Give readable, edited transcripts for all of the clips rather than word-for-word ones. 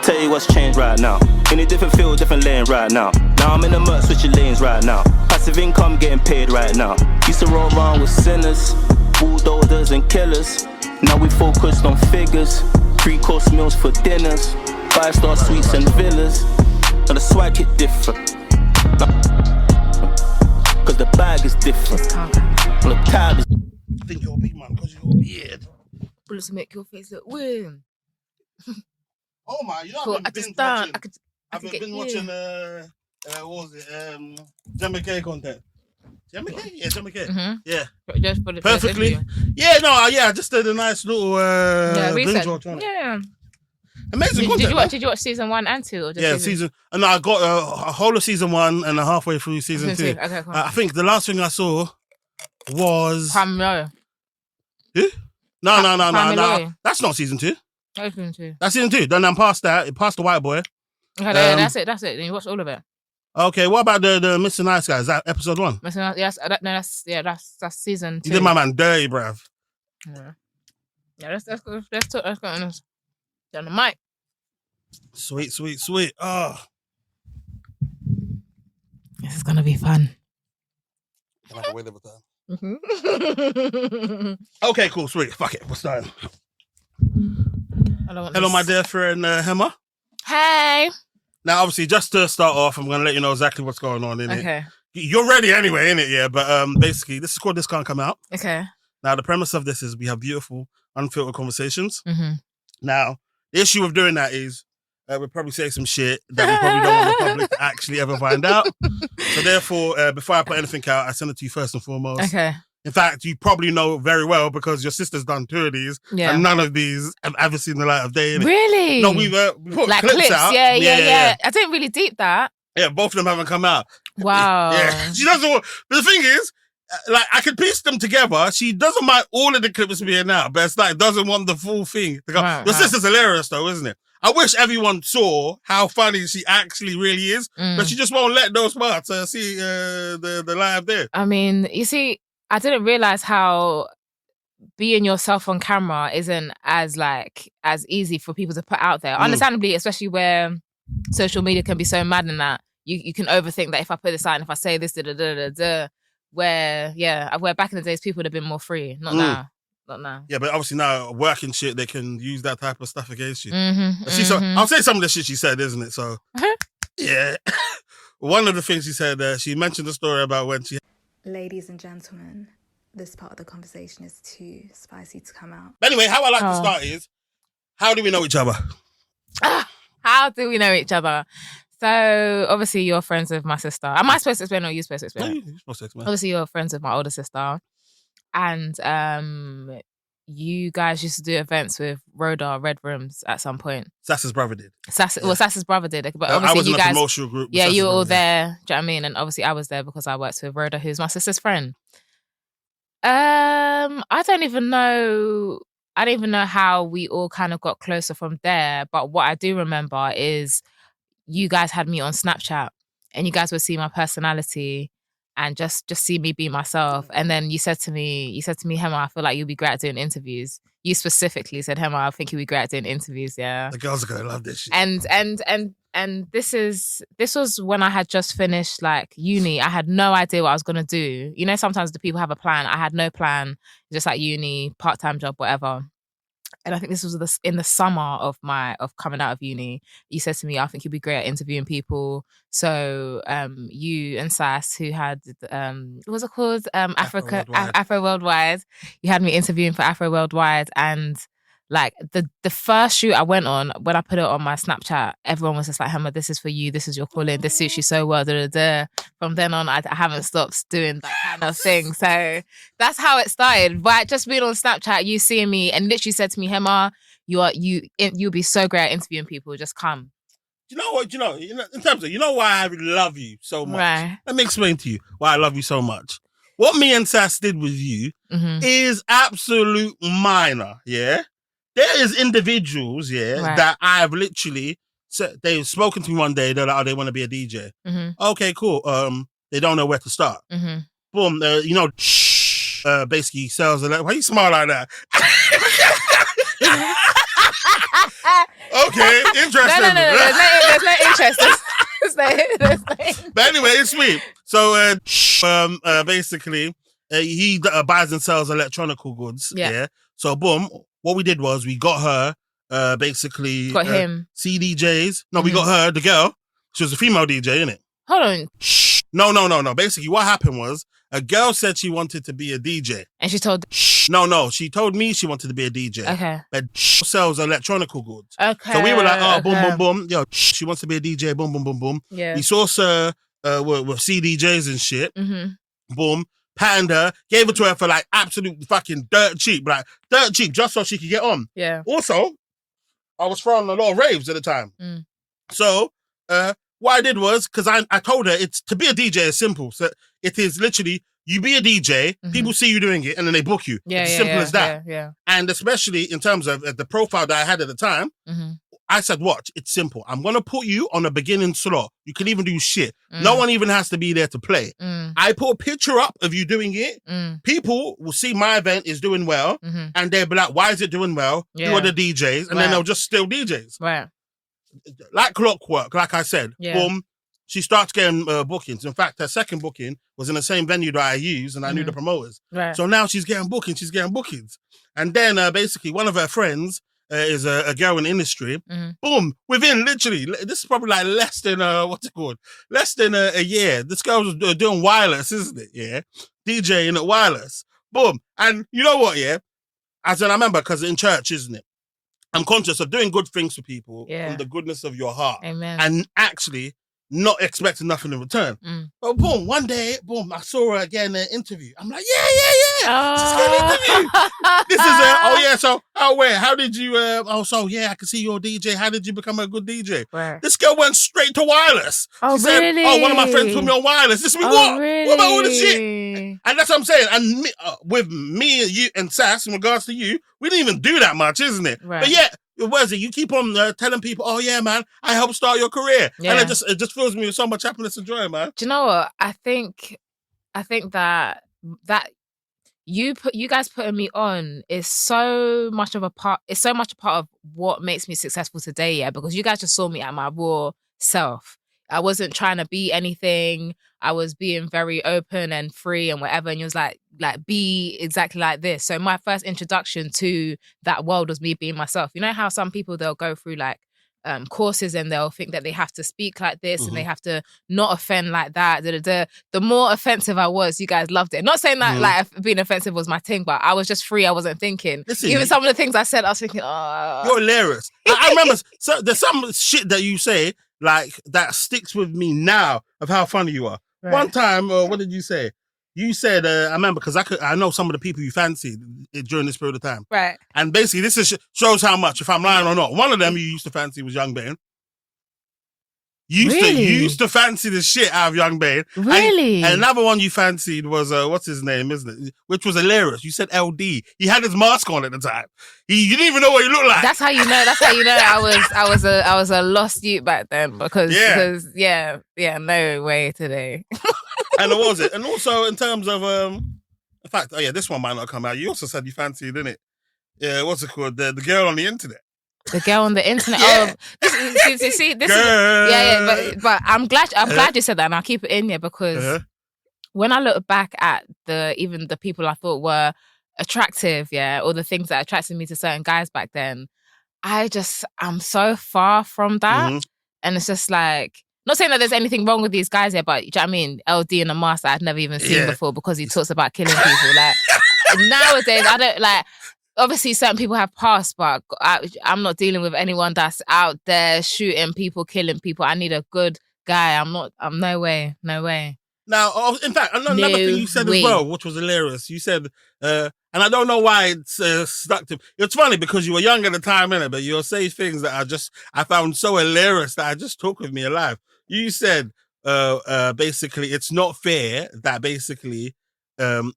Tell you what's changed right now. In a different field, different lane right now. Now I'm in the murk, switching lanes right now. Passive income getting paid right now. Used to roll around with sinners, bulldozers and killers. Now we focused on figures. 3-course meals for dinners. 5-star suites and villas. Now the swag hit different. Cause the bag is different. The tab is. I think you're a big man because you're weird. Bullets make your face look weird. Oh my, you know Cool. I've been watching what was it? Hemah K content. Hemah K? Yeah, Hemah K. Mm-hmm. Yeah. Just for the Perfectly. Yeah, no, I just did a nice little binge watch on it. Yeah. Amazing content. Did you watch season 1 and 2? Or just Yeah, season. And I got a whole of season 1 and halfway through season 2. Okay, cool. I think the last thing I saw was. Pamela. Who? No. That's not season 2. That's season 2. That's season 2. Then I'm past that. It passed the white boy. Okay, that's it. Then you watched all of it. Okay, what about the Mr. Nice Guy? Is that episode 1? Yes, that's season 2. You did my man dirty, bruv. Yeah, let's go on this. Down the mic. Sweet. Oh. This is gonna be fun. Can I have a wait every time? Mm-hmm. Okay, cool, sweet. Fuck it, we're starting. Hello, this. my dear friend Hemah. Hey. Now, obviously, just to start off, I'm going to let you know exactly what's going on in it. Okay. You're ready anyway, innit? Yeah, but basically, this is called This Can't Come Out. Okay. Now, the premise of this is we have beautiful, unfiltered conversations. Mm-hmm. Now, the issue with doing that is we'll probably say some shit that we probably don't want the public to actually ever find out. So therefore, before I put anything out, I send it to you first and foremost. Okay. In fact, you probably know very well because your sister's done 2 of these, and none of these have ever seen the light of day. Innit? Really? No, we put like clips out. Yeah. I didn't really deep that. Yeah, both of them haven't come out. Wow. Yeah, she doesn't want. But the thing is, like, I could piece them together. She doesn't mind all of the clips being out, but it's like doesn't want the full thing to go. Your sister's hilarious, though, isn't it? I wish everyone saw how funny she actually really is, but she just won't let those parts see the light of day. I mean, you see, I didn't realize how being yourself on camera isn't as easy for people to put out there. Understandably, especially where social media can be so mad in that you can overthink that if I put this out and if I say this, where back in the days people would have been more free. Not now. Yeah, but obviously now working shit, they can use that type of stuff against you. Mm-hmm, I'll say some of the shit she said, isn't it? So yeah, one of the things she said, she mentioned the story about when she. Ladies and gentlemen, this part of the conversation is too spicy to come out. Anyway, how I like to start is, how do we know each other? How do we know each other? So, obviously, you're friends with my sister. Am I supposed to explain or are you supposed to explain? No, you're supposed to explain. Obviously, you're friends with my older sister. And you guys used to do events with Rhoda Red Rooms at some point. Sass's brother did. Sass's brother did. But obviously I was in you a guys, promotional group. Yeah, you were all there. Do you know what I mean? And obviously I was there because I worked with Rhoda, who's my sister's friend. I don't even know how we all kind of got closer from there. But what I do remember is you guys had me on Snapchat and you guys would see my personality and just see me be myself. And then you said to me, Hemah, I feel like you'll be great at doing interviews. You specifically said, Hemah, I think you'll be great at doing interviews, yeah. The girls are gonna love this shit. And this was when I had just finished like uni. I had no idea what I was gonna do. You know, sometimes the people have a plan. I had no plan, just like uni, part-time job, whatever. And I think this was in the summer of coming out of uni. You said to me, I think you'd be great at interviewing people. So you and Sass, who had, what was it called? Afro Worldwide. You had me interviewing for Afro Worldwide. And like the first shoot I went on, when I put it on my Snapchat, everyone was just like, Hemah, this is for you. This is your calling. This suits you so well. From then on, I haven't stopped doing that kind of thing. So that's how it started. But just being on Snapchat, you seeing me and literally said to me, Hemah, you'll be so great at interviewing people. Just come. You know what? In terms of, why I love you so much? Right. Let me explain to you why I love you so much. What me and Sass did with you is absolute minor, yeah? There is individuals, that I've literally, they've spoken to me one day, they're like, oh, they want to be a DJ. Okay, cool. They don't know where to start. Boom, basically sales, why you smile like that? Okay, interesting. No. There's no interest. But anyway, it's sweet. So, basically, he buys and sells electronical goods. Yeah. So, boom. What we did was we got her, basically, got him CDJs. No, we got her, the girl. She was a female DJ, innit? Hold on. No. Basically, what happened was a girl said she wanted to be a DJ. And she told... No. She told me she wanted to be a DJ. Okay. But sells electronical goods. Okay. So we were like, boom. Yo, she wants to be a DJ. Boom. Yeah. We saw her with CDJs and shit. Mm-hmm. Boom. Patterned her. Gave it to her for like absolute fucking dirt cheap. Like, dirt cheap just so she could get on. Yeah. Also, I was throwing a lot of raves at the time. So, what I did was, because I told her it's to be a DJ is simple. So it is literally, you be a DJ, people see you doing it, and then they book you. Yeah, it's as simple as that. Yeah. And especially in terms of the profile that I had at the time, I said, watch, it's simple. I'm going to put you on a beginning slot. You can even do shit. No one even has to be there to play. I put a picture up of you doing it. People will see my event is doing well, and they'll be like, why is it doing well? Who are the DJs? And then they'll just steal DJs. Right. Like clockwork, like I said. Yeah. Boom. She starts getting bookings. In fact, her second booking was in the same venue that I used, and I knew the promoters. Right. So now she's getting bookings. And then basically one of her friends is a girl in the industry. Boom. Within literally, this is probably like less than, less than a year. This girl was doing wireless, isn't it? Yeah. DJing at wireless. Boom. And you know what, yeah? As in, I remember, because in church, isn't it? I'm conscious of doing good things for people from the goodness of your heart. Amen. And actually not expecting nothing in return. But boom, one day, boom, I saw her again in an interview. I'm like, yeah. She's got an interview. This is so, how did you, I can see you're a DJ. How did you become a good DJ? Where? This girl went straight to wireless. Oh, she really? said, one of my friends put me on wireless. This is what? Really? What about all this shit? And that's what I'm saying. And with me and you and Sass, in regards to you, we didn't even do that much, isn't it? Right. But yet, what is it? You keep on telling people, oh yeah, man, I helped start your career. Yeah. And it just fills me with so much happiness and joy, man. Do you know what? I think that you guys putting me on is so much a part of what makes me successful today, yeah, because you guys just saw me at my raw self. I wasn't trying to be anything. I was being very open and free and whatever. And you was like be exactly like this. So my first introduction to that world was me being myself. You know how some people, they'll go through like courses and they'll think that they have to speak like this and they have to not offend like that. The more offensive I was, you guys loved it. Not saying that like being offensive was my thing, but I was just free. I wasn't thinking. Listen, even some of the things I said, I was thinking, oh. You're hilarious. I remember there's some shit that you say like that sticks with me now of how funny you are. Right. One time, what did you say? You said, I remember, because I know some of the people you fancied during this period of time. Right. And basically, this shows how much, if I'm lying or not. One of them you used to fancy was Young Bane. You used to fancy the shit out of Young Bane. Really? And another one you fancied was, what's his name, isn't it? Which was hilarious. You said LD. He had his mask on at the time. You didn't even know what he looked like. That's how you know. I was a lost youth back then because no way today. And what was it? And also in terms of, in fact, this one might not come out. You also said you fancied, didn't it? Yeah, what's it called? The girl on the internet. The girl on the internet. Yeah. Oh, this is but I'm glad you said that, and I'll keep it in here because when I look back at even the people I thought were attractive, or the things that attracted me to certain guys back then, I'm so far from that, and it's just like. Not saying that there's anything wrong with these guys here, but you know what I mean? LD in a mask that I'd never even seen before because he talks about killing people. Like nowadays, I don't like. Obviously, certain people have passed, but I'm not dealing with anyone that's out there shooting people, killing people. I need a good guy. I'm no way. Now, in fact, another thing you said as well, which was hilarious. You said, and I don't know why it's stuck to. It's funny because you were young at the time, innit? But you'll say things that I found so hilarious that I just took with me alive. You said, basically, it's not fair that basically,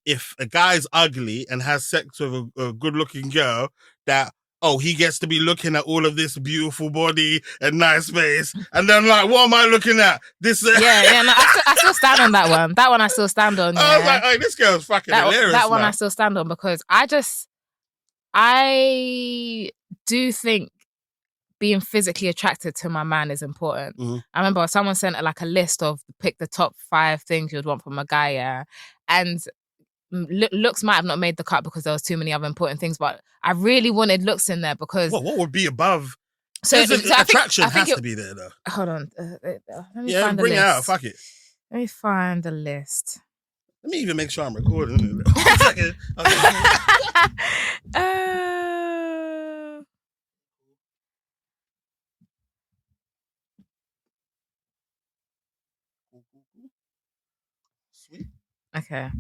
if a guy's ugly and has sex with a good-looking girl, that he gets to be looking at all of this beautiful body and nice face, and then like, what am I looking at? This. No, I still stand on that one. That one I still stand on. I was like, this girl's fucking hilarious. That one man. I still stand on because I I do think being physically attracted to my man is important. I remember someone sent like a list of pick the top 5 things you'd want from a guy, yeah, and looks might have not made the cut because there was too many other important things, but I really wanted looks in there because what would be above? So attraction has to be there though. Hold on, let me yeah, find bring the it list. out. Fuck it. Let me find the list. Let me even make sure I'm recording. 1 second. Sweet. Okay.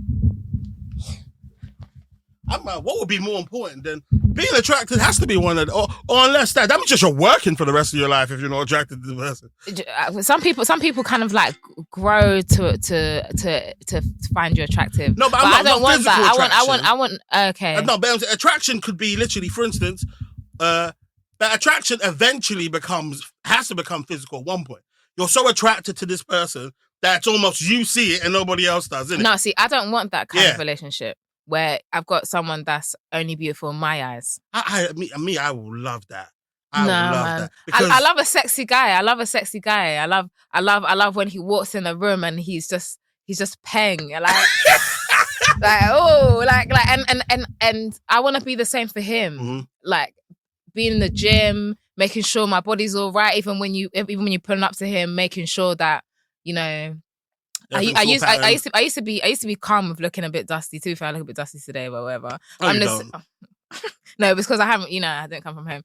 What would be more important than being attracted? Has to be one of, or unless that means just you're working for the rest of your life if you're not attracted to the person. Some people kind of like grow to find you attractive. No, but I don't want that. I want. Okay. No, but attraction could be literally, for instance, that attraction eventually has to become physical at one point. You're so attracted to this person that it's almost you see it and nobody else does, isn't it? No, see, I don't want that kind of relationship where I've got someone that's only beautiful in my eyes. I will love that. I love that. I love a sexy guy. I love when he walks in the room and he's just peng. Like and I want to be the same for him. Like being in the gym, making sure my body's all right, even when you're pulling up to him, making sure that, you know, I used to be calm with looking a bit dusty too. If I look a bit dusty today, but whatever. No, because I haven't. I didn't come from home.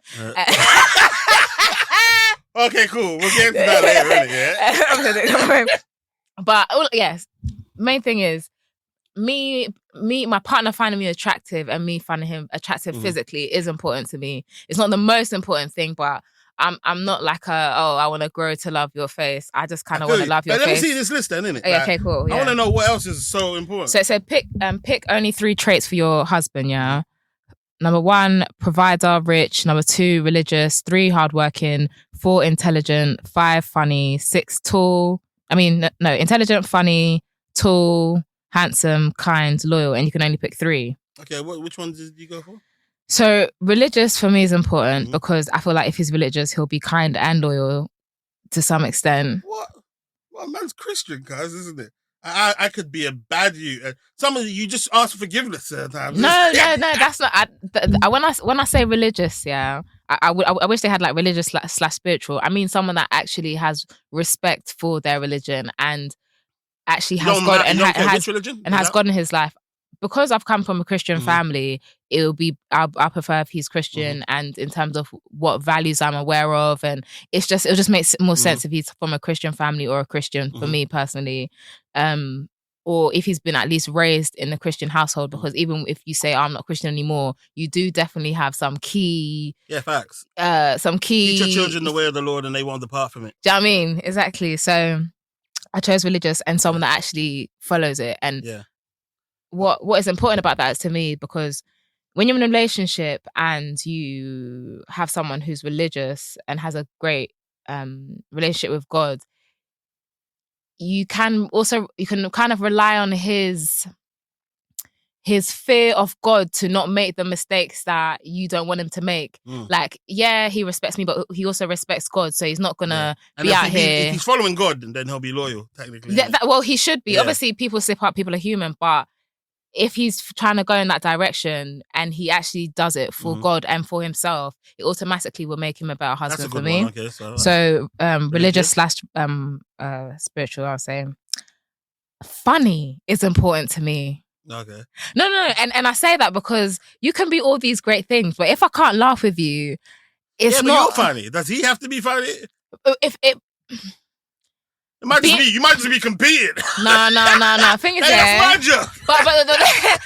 Okay, cool. We'll get into that later, really. Yeah. I didn't come from home. But yes, main thing is me, my partner finding me attractive and me finding him attractive physically is important to me. It's not the most important thing, but I'm not like I want to grow to love your face. I just kind of want to love your face. Let me see this list then, innit? Okay, cool. Yeah. I want to know what else is so important. So it said pick only 3 traits for your husband, yeah? Number 1, provider, rich. Number 2, religious. 3, hardworking. 4, intelligent. 5, funny. 6, tall. Intelligent, funny, tall, handsome, kind, loyal. And you can only pick 3. Okay, which ones did you go for? So religious for me is important because I feel like if he's religious, he'll be kind and loyal to some extent. What? Well, man's Christian, guys, isn't it? I could be a bad you. Some of you just ask for forgiveness sometimes. No, that's not. When I say religious, yeah, I wish they had like religious / spiritual. I mean someone that actually has respect for their religion and actually has God has God in his life. Because I've come from a Christian family, it'll be I prefer if he's Christian and in terms of what values I'm aware of, and it'll just make more sense if he's from a Christian family or a Christian for me personally, or if he's been at least raised in a Christian household. Because even if you say I'm not Christian anymore, you do definitely have some key facts. Some key. Teach your children the way of the Lord, and they won't depart from it. Do you know what I mean? Exactly. So I chose religious and someone that actually follows it. And what is important about that is to me, because when you're in a relationship and you have someone who's religious and has a great relationship with God, you can kind of rely on his fear of God to not make the mistakes that you don't want him to make. Like, yeah, he respects me, but he also respects God, so he's not gonna be out here. If he's following God, then he'll be loyal, technically. Well, he should be. Obviously, people slip up, people are human, but if he's trying to go in that direction and he actually does it for God and for himself, it automatically will make him a better husband for me. Okay, so religious / spiritual, I'll say. Funny is important to me. Okay. No. And I say that because you can be all these great things, but if I can't laugh with you, it's not... you're funny. Does he have to be funny? You might just be competing. No. Thing is, that's my job. But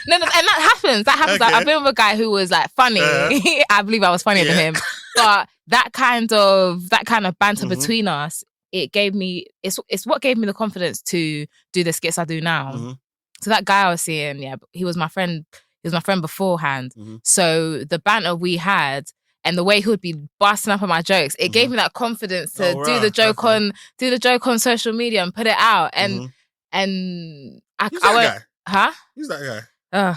no, and that happens. Okay. I've been with a guy who was like funny. I believe I was funnier than him. But that kind of banter between us, it's what gave me the confidence to do the skits I do now. So that guy I was seeing, he was my friend. He was my friend beforehand. So the banter we had and the way he would be busting up on my jokes, it gave me that confidence to do the joke on social media and put it out. And I went, guy? Huh? Who's that guy?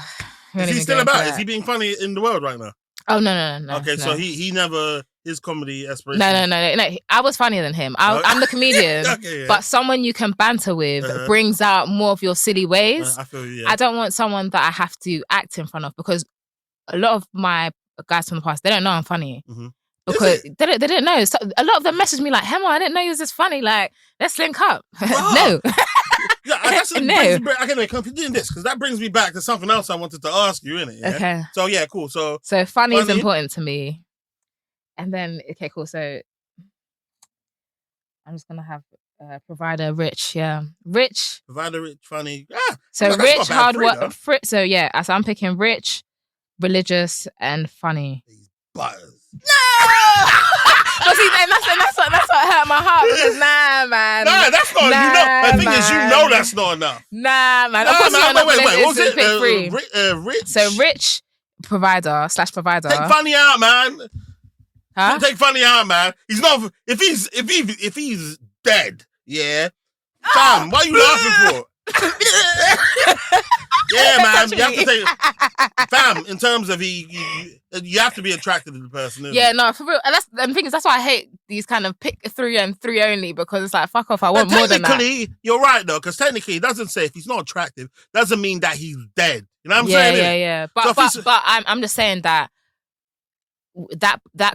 Is he still about? Is he being funny in the world right now? Oh no. Okay, no. so he never his comedy aspirations. No. I was funnier than him. I'm the comedian, okay, yeah. but someone you can banter with brings out more of your silly ways. I feel you. Yeah. I don't want someone that I have to act in front of, because a lot of my guys from the past, they don't know I'm funny. Mm-hmm. Because they didn't know. So a lot of them messaged me like, Hemah, I didn't know you was this funny. Like, let's link up. No. Yeah, that's No. Okay, continue this, because that brings me back to something else I wanted to ask you, innit? Yeah? Okay. So yeah, cool. So funny is important to me. And then, okay, cool. So I'm just gonna have provider rich, yeah. Rich. Provider rich, funny. So rich, hard work. So yeah, so I'm picking rich, religious, and funny. These butters. No! But see, that's what hurt my heart, because nah, man. Nah, that's not. The thing is, that's not enough. Nah, man. Wait. What was it? Rich. So rich, provider. Take funny out, man. Huh? Take funny out, man. He's not. If he's dead, yeah. Fam, what are you laughing for? Yeah, man. You have to take fam. In terms of you have to be attracted to the person. Yeah, no, for real. And that's the thing is, that's why I hate these kind of pick 3 and 3 only, because it's like, fuck off. I want more than that. Technically, you're right though, because technically, it doesn't say if he's not attractive, doesn't mean that he's dead. You know what I'm saying? Yeah. But I'm just saying that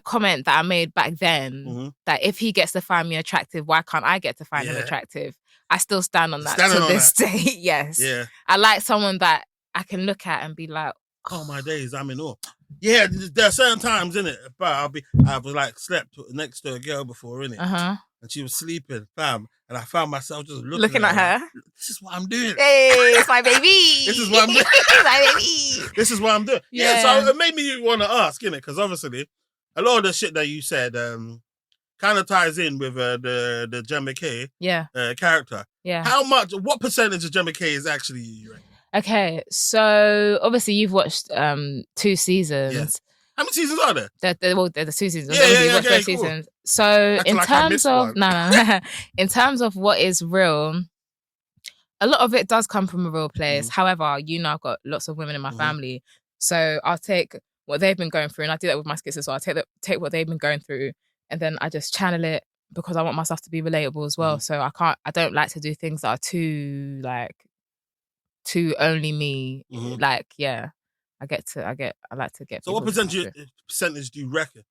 comment that I made back then, that if he gets to find me attractive, why can't I get to find him attractive? I still stand on that to this day. Yes. Yeah. I like someone that I can look at and be like, oh my days, I'm in awe. Yeah, there are certain times, innit? But I was like slept next to a girl before, innit? And she was sleeping, fam. And I found myself just looking at her. This is what I'm doing. Hey, it's my baby. This is what I'm doing. It's my baby. This is what I'm doing. Yeah, so it made me want to ask, innit? Because obviously, a lot of the shit that you said kind of ties in with the Hemah K character. Yeah. What percentage of Hemah K is actually you? Right? Okay, so obviously you've watched 2 seasons. Yeah. How many seasons are there? They're the 2 seasons. Yeah, watched both seasons. So in terms of in terms of what is real, a lot of it does come from a real place. However, I've got lots of women in my family, so I'll take what they've been going through, and I do that with my skits as well. I take what they've been going through, and then I just channel it, because I want my stuff to be relatable as well. So I don't like to do things that are too only me. Like, yeah, I like to get. So what percentage do you reckon?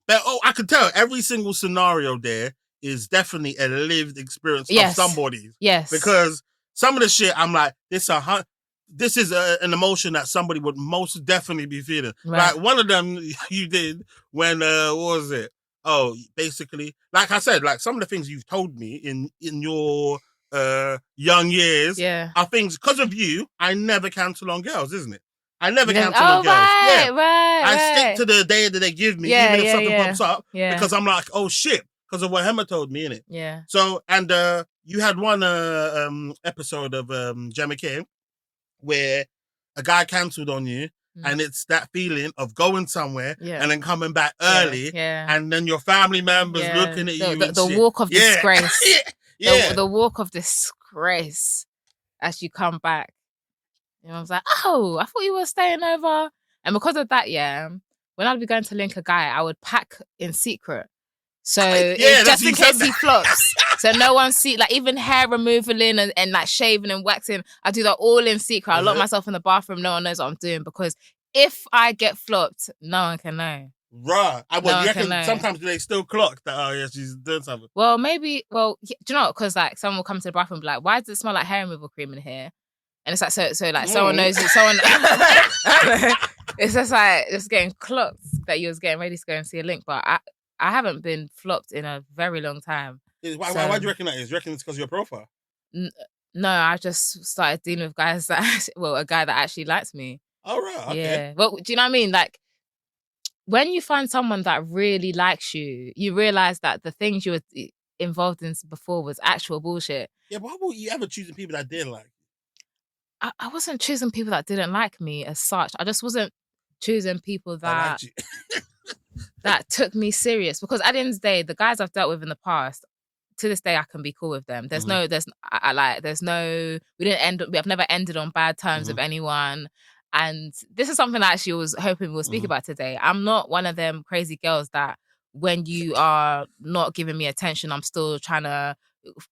But I can tell every single scenario there is definitely a lived experience of somebody's. Yes. Because some of the shit I'm like, this is an emotion that somebody would most definitely be feeling. Right. Like one of them you did when what was it? Oh, basically, like I said, like some of the things you've told me in your young years are things, because of you, I never cancel on girls, isn't it? I never cancel on girls. I stick to the day that they give me, even if something pops up, because I'm like, oh shit, because of what Hemah told me, innit? Yeah. So, and you had one episode of Hemah K where a guy cancelled on you, and it's that feeling of going somewhere and then coming back early, and then your family members looking at you. The walk of disgrace. The walk of disgrace as you come back. You know, I was like, oh, I thought you were staying over. And because of that, when I'd be going to link a guy, I would pack in secret. So just in case he flops. So no one see, like even hair removaling and like shaving and waxing, I do that all in secret. I lock myself in the bathroom. No one knows what I'm doing, because if I get flopped, no one can know. Right. You reckon sometimes they still clock that, oh yeah, she's doing something? Well, maybe, do you know what? Because like someone will come to the bathroom and be like, why does it smell like hair removal cream in here? And it's like, so like someone knows it. It's just like, just getting clocked that you was getting ready to go and see a link. But I haven't been flopped in a very long time. Why do you reckon that is? Do you reckon it's because of your profile? No, I just started dealing with guys that, a guy that actually likes me. Oh, right. Okay. Yeah. Well, do you know what I mean? Like, when you find someone that really likes you, you realize that the things you were involved in before was actual bullshit. Yeah, but how about you ever choosing people that didn't like you? I wasn't choosing people that didn't like me as such. I just wasn't choosing people that that took me serious. Because at the end of the day, the guys I've dealt with in the past, to this day, I can be cool with them. There's no, we have never ended on bad terms with anyone. And this is something I actually was hoping we'll speak about today. I'm not one of them crazy girls that when you are not giving me attention, I'm still trying to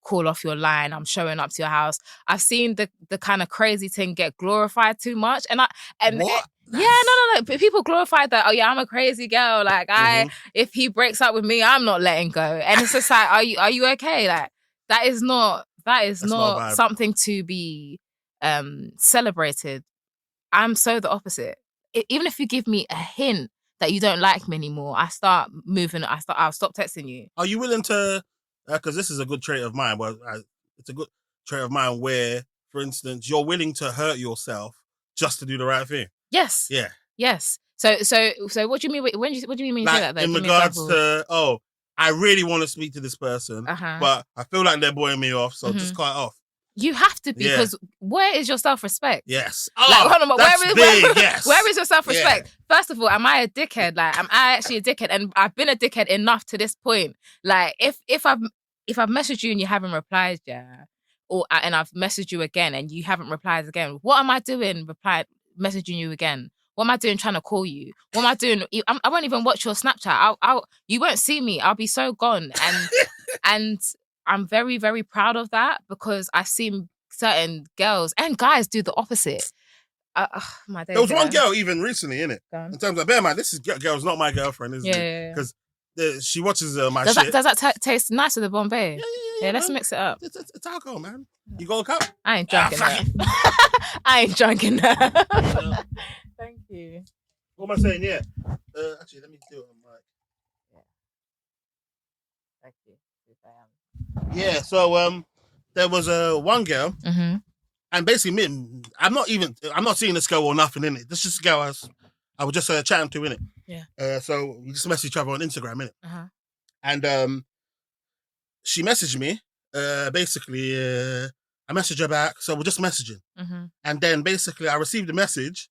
call off your line. I'm showing up to your house. I've seen the kind of crazy thing get glorified too much. And What? No. People glorify that. Oh yeah, I'm a crazy girl. Like if he breaks up with me, I'm not letting go. And it's just like, are you okay? Like that is not something to be celebrated. I'm so the opposite. Even if you give me a hint that you don't like me anymore, I start moving. I'll stop texting you. Are you willing to? Because this is a good trait of mine. Well, it's a good trait of mine where, for instance, you're willing to hurt yourself just to do the right thing. Yes. Yeah. Yes. So what do you mean? What do you mean when you say that? Though? In regards to, I really want to speak to this person, but I feel like they're boring me off, so just cut it off. You have to, because where is your self-respect? Yes. Where is your self-respect? Yeah. First of all, am I a dickhead? Like, am I actually a dickhead? And I've been a dickhead enough to this point. Like, if I've messaged you and you haven't replied, and I've messaged you again and you haven't replied again, what am I doing? Messaging you again? What am I doing trying to call you? What am I doing? I won't even watch your Snapchat. You won't see me. I'll be so gone. And I'm very, very proud of that, because I've seen certain girls and guys do the opposite. My days. There was one girl even recently, innit? In terms of, bear in mind, this girl's not my girlfriend, isn't it? Because she watches my shit. Does that taste nice with the Bombay? Yeah, let's mix it up. It's alcohol, man. You got a cup? I ain't drinking that. I ain't drinking that. Thank you. What am I saying? Yeah. Actually, let me do it on mic. Thank you. Yeah, so there was one girl, and basically I'm not seeing this girl or nothing in it. This is a girl I was just chatting to in it. Yeah. So we just messaged each other on Instagram in it, and she messaged me. Basically, I messaged her back, so we're just messaging, and then basically I received a message,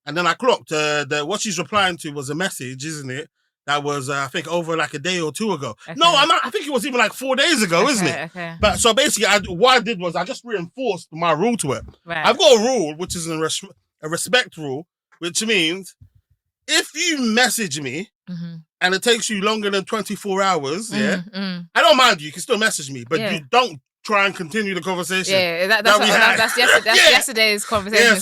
and then I clocked what she's replying to was a message, isn't it? That was, I think, over like a day or two ago. Okay. No, I think it was even like 4 days ago, isn't it? Okay. But so basically, what I did was I just reinforced my rule to it. Right. I've got a rule, which is a respect rule, which means if you message me and it takes you longer than 24 hours, I don't mind you. You can still message me, but you don't try and continue the conversation. Yeah, that's yesterday's conversation.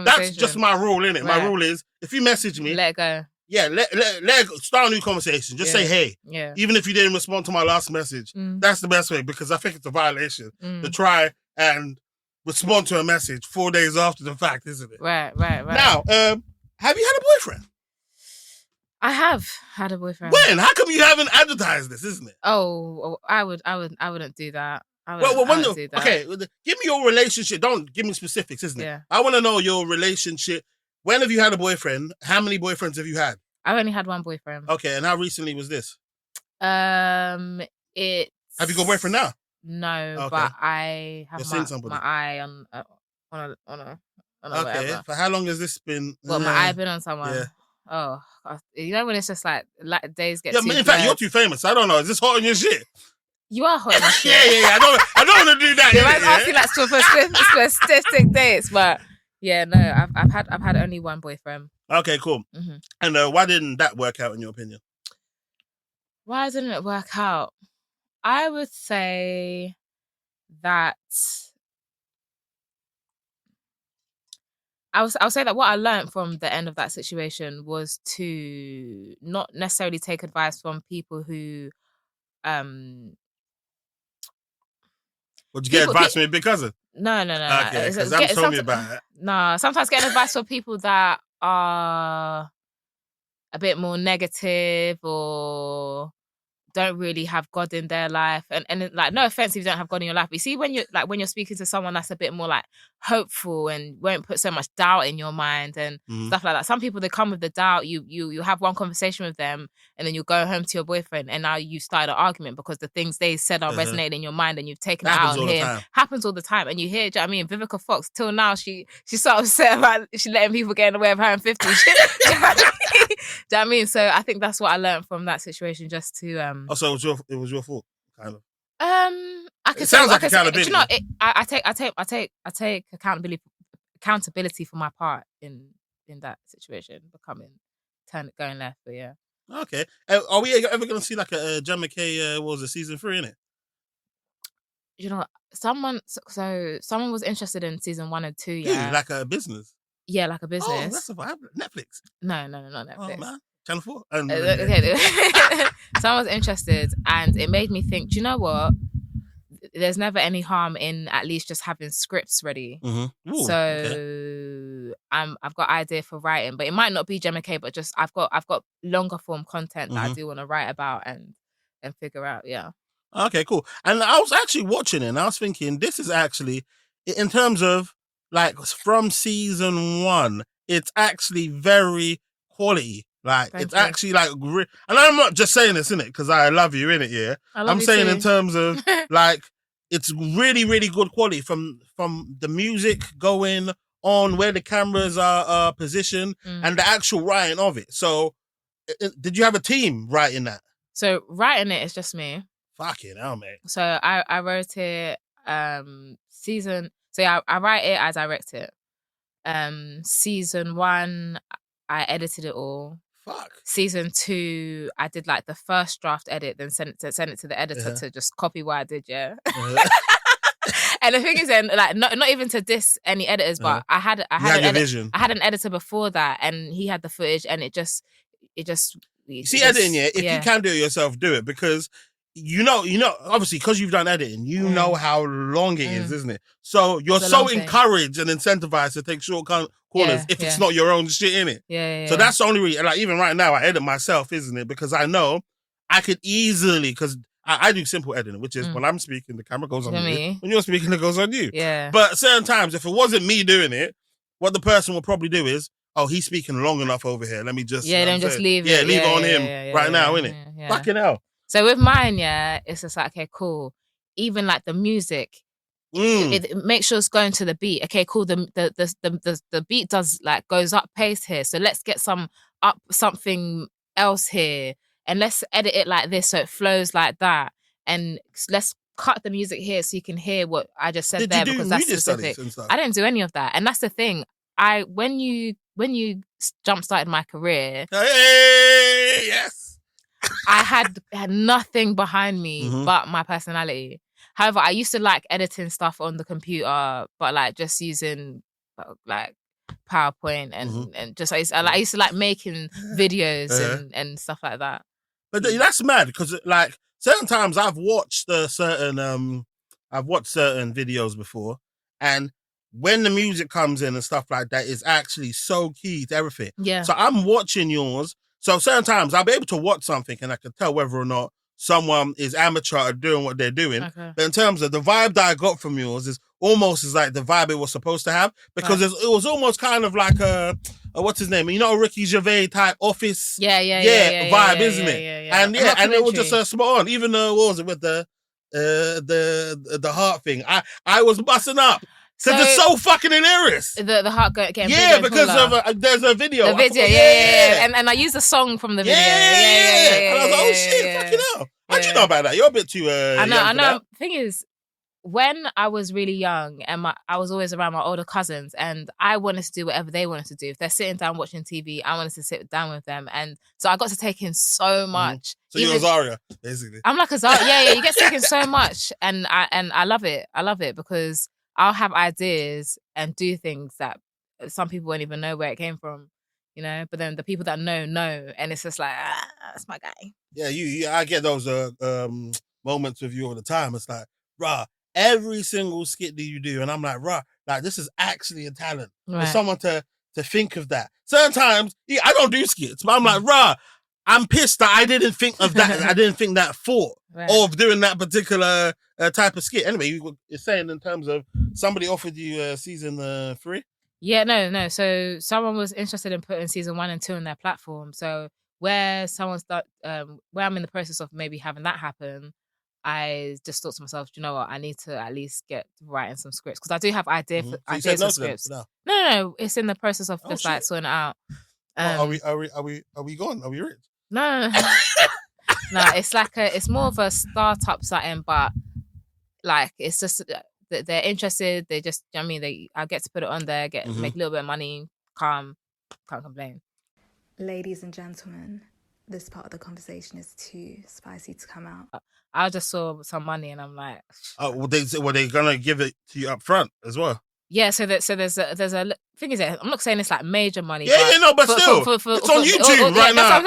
That's just my rule, innit? Right. My rule is if you message me, let it go. Yeah, let start a new conversation. Just say hey. Yeah. Even if you didn't respond to my last message. That's the best way, because I think it's a violation to try and respond to a message 4 days after the fact, isn't it? Right. Now, have you had a boyfriend? I have had a boyfriend. When? How come you haven't advertised this, isn't it? Oh, I wouldn't do that. I wouldn't do that. Okay, give me your relationship. Don't give me specifics, isn't it? Yeah. I want to know your relationship. When have you had a boyfriend? How many boyfriends have you had? I've only had one boyfriend. Okay, and how recently was this? Have you got a boyfriend now? No, but I have my eye on a okay, whatever. For how long has this been? Well, my eye been on someone. Yeah. Oh, you know when it's just like days get too in fact, you're too famous. I don't know. Is this hot on your shit? You are hot on my shit. Yeah. I don't want to do that. You might ask me like for specific dates, but yeah, no, I've had only one boyfriend. Okay, cool. And why didn't that work out in your opinion? Why didn't it work out? I would say that I'll say that what I learned from the end of that situation was to not necessarily take advice from people who Would you get advice from your big cousin? No. Okay, because I'm told me about it. No, sometimes getting advice from people that are a bit more negative or don't really have God in their life, and like, no offense if you don't have God in your life, but you see when you're speaking to someone that's a bit more like hopeful and won't put so much doubt in your mind and stuff like that. Some people, they come with the doubt. You have one conversation with them and then you go home to your boyfriend and now you start an argument because the things they said are resonating in your mind and you've taken it out on him. Happens all the time, and you hear, do you know what I mean? Vivica Fox, till now she's so upset about she letting people get in the way of her and 50. Do you know what I mean? So I think that's what I learned from that situation, just to so it was your fault, kind of. I could it sounds like accountability. Do you know, I take accountability accountability for my part in that situation going left. But yeah. Okay. Are we ever going to see like a Hemah K, what was it, season 3 in it? You know, someone was interested in season 1 and 2. Yeah, Like a business. Yeah, like a business. Oh, that's a vibe. Netflix. No, not Netflix. Oh man, Channel 4. Okay. Someone was interested, and it made me think. Do you know what? There's never any harm in at least just having scripts ready. Mm-hmm. Ooh, so okay. I've got idea for writing, but it might not be Hemah K, but just I've got longer form content that I do want to write about and figure out. Yeah. Okay, cool. And I was actually watching it and I was thinking, this is actually, in terms of like from season 1, it's actually very quality. Like, Thank it's you. actually like, and I'm not just saying this, innit, because I love you, innit, yeah? I'm saying too. in terms of like, it's really, really good quality from the music going on, where the cameras are positioned, and the actual writing of it. So, did you have a team writing that? So, writing it is just me. Fucking hell, mate. So I wrote it season. So yeah, I write it, I direct it. Season 1, I edited it all. Fuck. Season 2, I did like the first draft edit, then sent it to the editor to just copy what I did. Yeah. And the thing is, then like not even to diss any editors, but I had an editor before that, and he had the footage, and it just. See, editing, yeah. If you can do it yourself, do it, because. You know, obviously, because you've done editing, you know how long it is, isn't it? So you're so encouraged and incentivized to take short corners if it's not your own shit, innit? Yeah. So that's the only reason, like, even right now, I edit myself, isn't it? Because I know I could easily, because I do simple editing, which is when I'm speaking, the camera goes on me. When you're speaking, it goes on you. Yeah. But certain times, if it wasn't me doing it, what the person will probably do is, oh, he's speaking long enough over here. Let me just... then just leave it. Yeah, leave it on him right now, innit? Yeah. Fucking hell. So with mine, it's just like, okay, cool. Even like the music, it makes sure it's going to the beat. Okay, cool. The beat goes up pace here. So let's get something else here, and let's edit it like this so it flows like that. And let's cut the music here so you can hear what I just said there, because that's specific. I didn't do any of that, and that's the thing. When you jump started my career, yes. I had nothing behind me but my personality. However, I used to like editing stuff on the computer, but like just using like PowerPoint and just I used to like making videos and stuff like that. But that's mad, because like certain times I've watched certain videos before, and when the music comes in and stuff like that, is actually so key to everything. Yeah. So I'm watching yours. So certain times I'll be able to watch something and I can tell whether or not someone is amateur at doing what they're doing. Okay. But in terms of the vibe that I got from yours is almost as like the vibe it was supposed to have, because it was almost kind of like a what's his name? You know, Ricky Gervais type office. Vibe, isn't it? Yeah. And and it was just spot on. Even though, what was it with the heart thing? I was busting up. Because it's so fucking hilarious. The heart getting because of there's a video. The video, and I used a song from the video. And I was like, oh shit, fucking hell. How'd you know about that? You're a bit too I know. The thing is, when I was really young and I was always around my older cousins, and I wanted to do whatever they wanted to do. If they're sitting down watching TV, I wanted to sit down with them. And so I got to take in so much. So you're a Zaria, basically. I'm like a Zaria. Yeah, you get to take in so much. And I love it. I love it because I'll have ideas and do things that some people won't even know where it came from, you know. But then the people that know, and it's just like, that's my guy. Yeah, I get those moments with you all the time. It's like, rah, every single skit that you do, and I'm like, rah, like this is actually a talent for someone to think of that. Certain times, I don't do skits, but I'm like, rah, I'm pissed that I didn't think of that. I didn't think that thought of doing that particular type of skit. Anyway, you're saying in terms of somebody offered you season 3? Yeah, no. So someone was interested in putting season 1 and 2 on their platform. So where where I'm in the process of maybe having that happen, I just thought to myself, you know what, I need to at least get writing some scripts, because I do have ideas for scripts. No, it's in the process of just like sorting it out. Are we gone? Are we rich? No. No, it's more of a startup setting, but like it's just they're interested. They just, I mean, I get to put it on there, make a little bit of money, can't complain. Ladies and gentlemen, this part of the conversation is too spicy to come out. I just saw some money and I'm like, oh, were they gonna give it to you up front as well? Yeah, so there's a thing is that I'm not saying it's like major money. But still, it's on YouTube right now.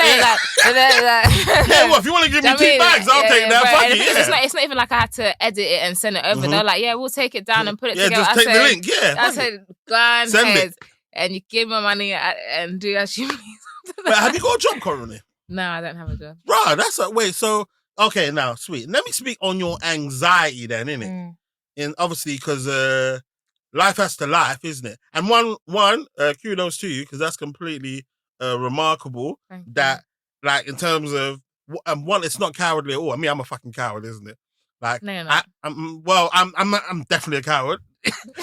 Well, if you want to give me 2 bags, I'll take that. Fuck it. It's not even like I had to edit it and send it over. They're like, yeah, we'll take it down and put it together. Just take the link. Yeah, I said, go on, send it, and you give me money and do as you please. But have you got a job currently? No, I don't have a job. Right, that's a wait. So okay, now sweet. Let me speak on your anxiety then, innit? And obviously because life has to life, isn't it? And one, kudos to you because that's completely remarkable. That, like, in terms of one, it's not cowardly at all. I mean, I'm a fucking coward, isn't it? Like, no, you're not. I'm definitely a coward.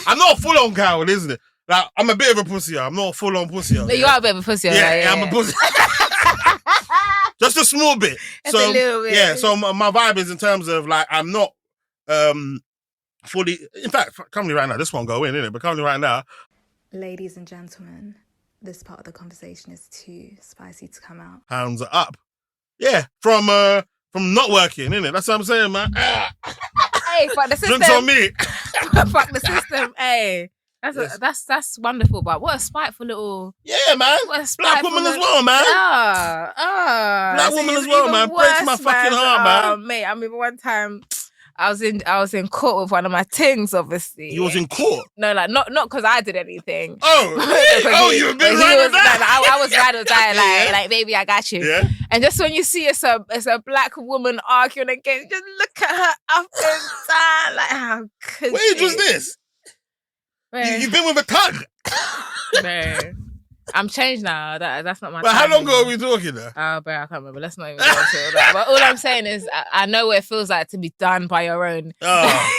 I'm not a full on coward, isn't it? Like, I'm a bit of a pussy. I'm not a full on pussy. No, you are a bit of a pussy. Yeah, I'm a pussy. Just a small bit. Just a little bit. Yeah. So my vibe is in terms of like I'm not fully. In fact, currently right now, this won't go in, innit? But currently right now, ladies and gentlemen, this part of the conversation is too spicy to come out. Hands are up. Yeah, from not working, innit? That's what I'm saying, man. Hey, fuck the system. Drinks on me. Fuck the system. Hey. That's wonderful, but what a spiteful little... Yeah, man. Black woman as well, man. Black woman as well, man. Breaks my fucking heart, man. Oh, mate, I remember one time I was in court with one of my things, obviously. You was in court? No, like not because I did anything. Oh, you were being right with that? I was right with that, like, baby, I got you. Yeah. And just when you see it's a black woman arguing against, just look at her up and down, like, how could What age was this? You've been with a tug. No. I'm changed now. That's not my But how long ago are we talking though? Oh, bro, I can't remember. Let's not even go into that. But all I'm saying is I know what it feels like to be done by your own. Oh.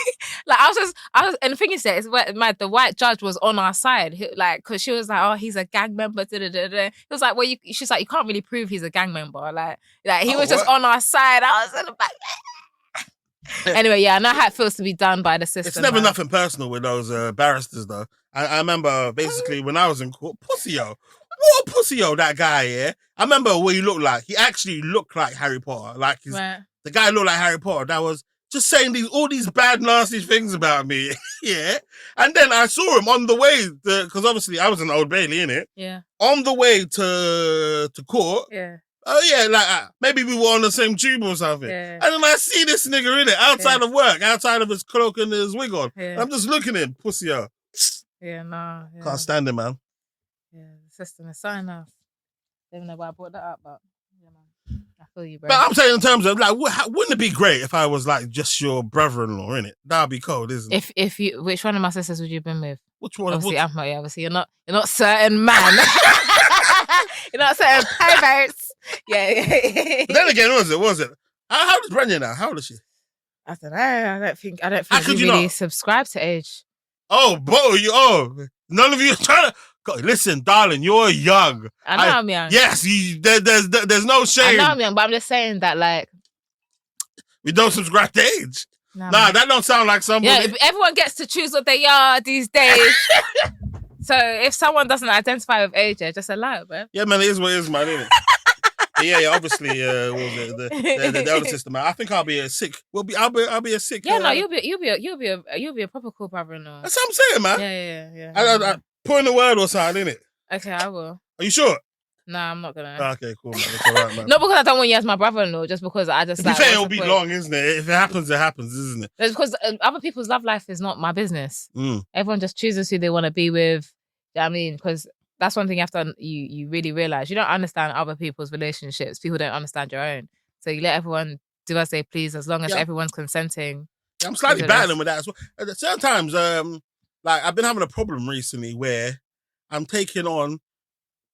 Like I was, and the thing is that the white judge was on our side. Because she was like, oh, he's a gang member. It was like, well, she's like, you can't really prove he's a gang member. Like he was just on our side. I was in the back. Anyway, yeah, I know how it feels to be done by the system. It's never nothing personal with those barristers, though. I remember basically when I was in court, pussy-o. What a pussy-o, that guy, yeah? I remember what he looked like. He actually looked like Harry Potter. Like, the guy looked like Harry Potter. That was just saying all these bad, nasty things about me, yeah? And then I saw him on the way, because obviously I was in Old Bailey, innit? Yeah. On the way to court. Yeah. Oh, yeah, like, maybe we were on the same tube or something. Yeah. And then I see this nigga in it, outside of work, outside of his cloak and his wig on. Yeah. I'm just looking at him, pussy-o. Yeah, nah. Yeah. Can't stand it, man. Yeah, the system is so enough. Don't even know why I brought that up, but, yeah, man. I feel you, bro. But I'm saying in terms of, like, wouldn't it be great if I was, like, just your brother-in-law, innit? That'd be cold, isn't it? If you, which one of my sisters would you have been with? Which one? Obviously, obviously, you're not certain man. You're not certain perverts. Yeah. But then again, was it? How old is Brenda now? How old is she? I don't know. I don't think you really not? subscribe to age. Oh, none of you are trying to. God, listen, darling, you're young. I know I'm young. Yes, there's no shame. I know I'm young, but I'm just saying that, like, we don't subscribe to age. Nah, that don't sound like somebody. Yeah, everyone gets to choose what they are these days. So if someone doesn't identify with age, just allow it, bro. Yeah, man, it is what it is, man, isn't it? Yeah, obviously, what was it? The elder sister, man. I think I'll be a sick. I'll be a sick. Yeah, no, you'll be a proper cool brother-in-law. That's what I'm saying, man. Yeah. I put in a word or something, innit? Okay, I will. Are you sure? Nah, I'm not gonna. Okay, cool, man. It's all right, man. Not because I don't want you as my brother-in-law, just because I just. To be fair, it'll be long, isn't it? If it happens, it happens, isn't it? It's because other people's love life is not my business. Mm. Everyone just chooses who they want to be with. You know what I mean? Because that's one thing you really realize. You don't understand other people's relationships. People don't understand your own. So you let everyone do as they please as long as everyone's consenting. Yeah, I'm slightly battling with that as well. Sometimes, like, I've been having a problem recently where I'm taking on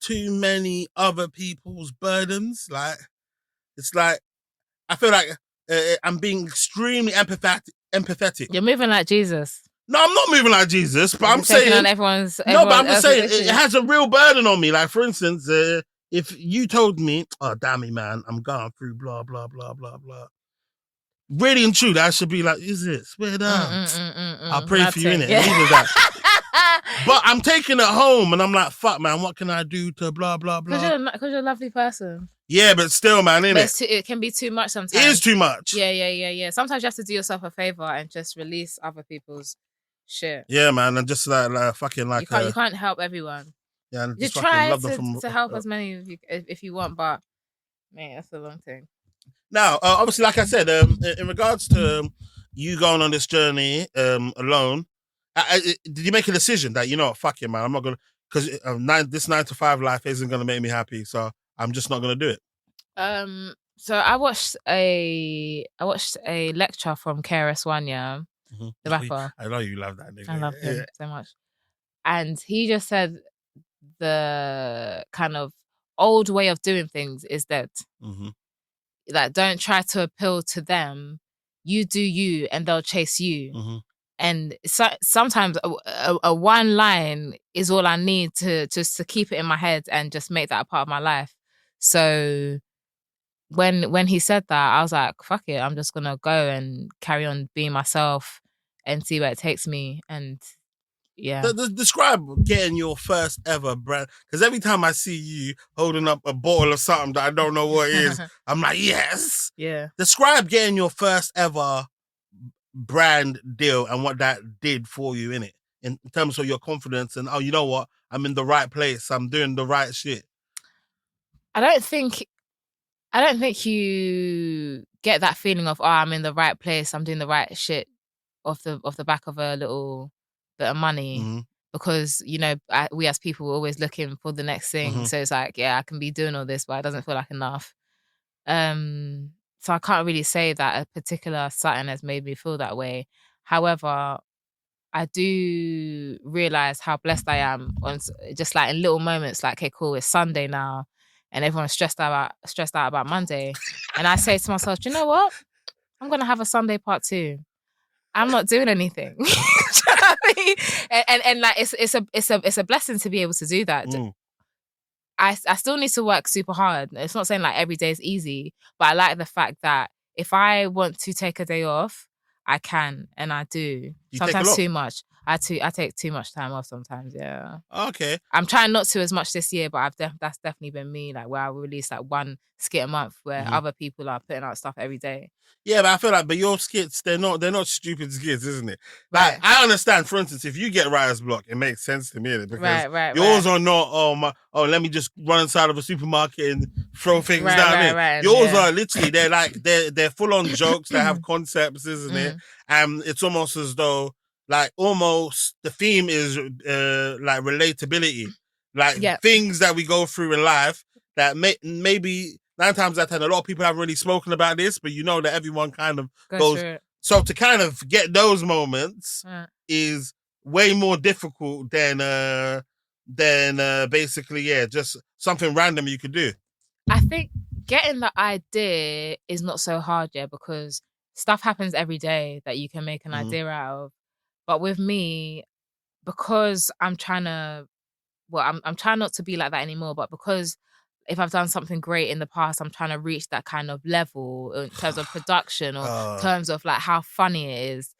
too many other people's burdens. Like, it's like, I feel like I'm being extremely empathetic. You're moving like Jesus. No, I'm not moving like Jesus, but I'm saying... on everyone's no, but I'm just saying, it has a real burden on me. Like, for instance, if you told me, oh, damn me, man, I'm going through blah, blah, blah, blah, blah. really and truly, I should be like, is it? Swear down. I'll pray for you, innit? Yeah. Leave it that. But I'm taking it home and I'm like, fuck, man, what can I do to blah, blah, blah? Because you're a lovely person. Yeah, but still, man, innit? It can be too much sometimes. It is too much. Yeah. Sometimes you have to do yourself a favor and just release other people's shit. Yeah, man, and just like fucking like... You can't help everyone. Yeah, and You just try love them from, to help as many of you, if you want, but, man, that's a long thing. Now, obviously, like I said, in regards to you going on this journey alone, did you make a decision that, you know what, fuck it, man, I'm not going to, because this 9 to 5 life isn't going to make me happy, so I'm just not going to do it? So I watched a lecture from KRS-One, yeah, the rapper. I know you love that nigga. I love him so much. And he just said the kind of old way of doing things is that, that don't try to appeal to them. You do you, and they'll chase you. And sometimes a one line is all I need to keep it in my head and just make that a part of my life. So when he said that, I was like, fuck it, I'm just gonna go and carry on being myself and see where it takes me. And yeah. Describe getting your first ever brand, because every time I see you holding up a bottle of something that I don't know what it is, I'm like, yes. Yeah. Describe getting your first ever brand deal and what that did for you in terms of your confidence and, oh, you know what, I'm in the right place, I'm doing the right shit. I don't think you get that feeling of, oh, I'm in the right place, I'm doing the right shit off the back of a little bit of money, because, you know, we as people are always looking for the next thing. So it's like, yeah, I can be doing all this, but it doesn't feel like enough. So I can't really say that a particular something has made me feel that way. However, I do realize how blessed I am on just like in little moments, like, okay, cool, it's Sunday now, and everyone's stressed out about Monday, and I say to myself, do you know what? I'm gonna have a Sunday part 2. I'm not doing anything. Do you know what I mean? And like it's a blessing to be able to do that. I still need to work super hard. It's not saying like every day is easy, but I like the fact that if I want to take a day off, I can, and I do. Sometimes too much. I take too much time off sometimes. Yeah. Okay. I'm trying not to as much this year, but that's definitely been me. Like where I release like one skit a month, where other people are putting out stuff every day. Yeah, but I feel like, but your skits, they're not stupid skits, isn't it? Like, I understand, for instance, if you get writer's block, it makes sense to me, because yours are not, let me just run inside of a supermarket and throw things down. Yours are literally, they're full on jokes, they have concepts, isn't it? And it's almost as though, like, almost the theme is like relatability, like things that we go through in life that maybe 9 times out of 10, a lot of people haven't really spoken about this, but you know that everyone kind of goes. So to kind of get those moments is way more difficult than basically, just something random you could do. I think getting the idea is not so hard, because stuff happens every day that you can make an idea out of. But with me, because I'm trying to, I'm trying not to be like that anymore, but because if I've done something great in the past, I'm trying to reach that kind of level in terms of production or in terms of like how funny it is,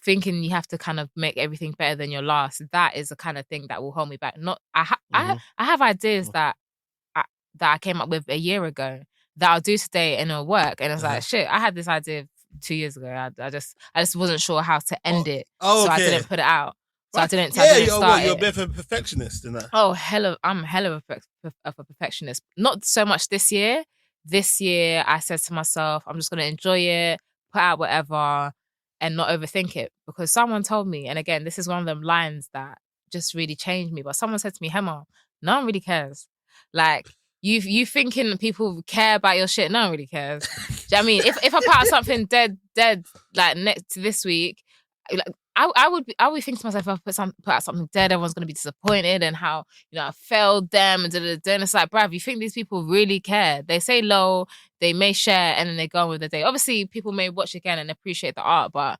thinking you have to kind of make everything better than your last. That is the kind of thing that will hold me back. I have ideas that I came up with a year ago that I'll do today and it'll work. And it's like, shit, I had this idea 2 years ago. I just wasn't sure how to end it. So I didn't put it out. So I didn't start you're a bit of a perfectionist in that. Oh, I'm hella of a perfectionist. Not so much this year. This year, I said to myself, I'm just going to enjoy it, put out whatever, and not overthink it. Because someone told me, and again, this is one of them lines that just really changed me, but someone said to me, Hemah, no one really cares. Like, you thinking people care about your shit, no one really cares. Do you know what I mean? If I put out something dead, like next to this week, like, I would think to myself, if I put out something dead, everyone's going to be disappointed and how, I failed them and and it's like, bruv, you think these people really care? They say low, they may share, and then they go on with the day. Obviously, people may watch again and appreciate the art, but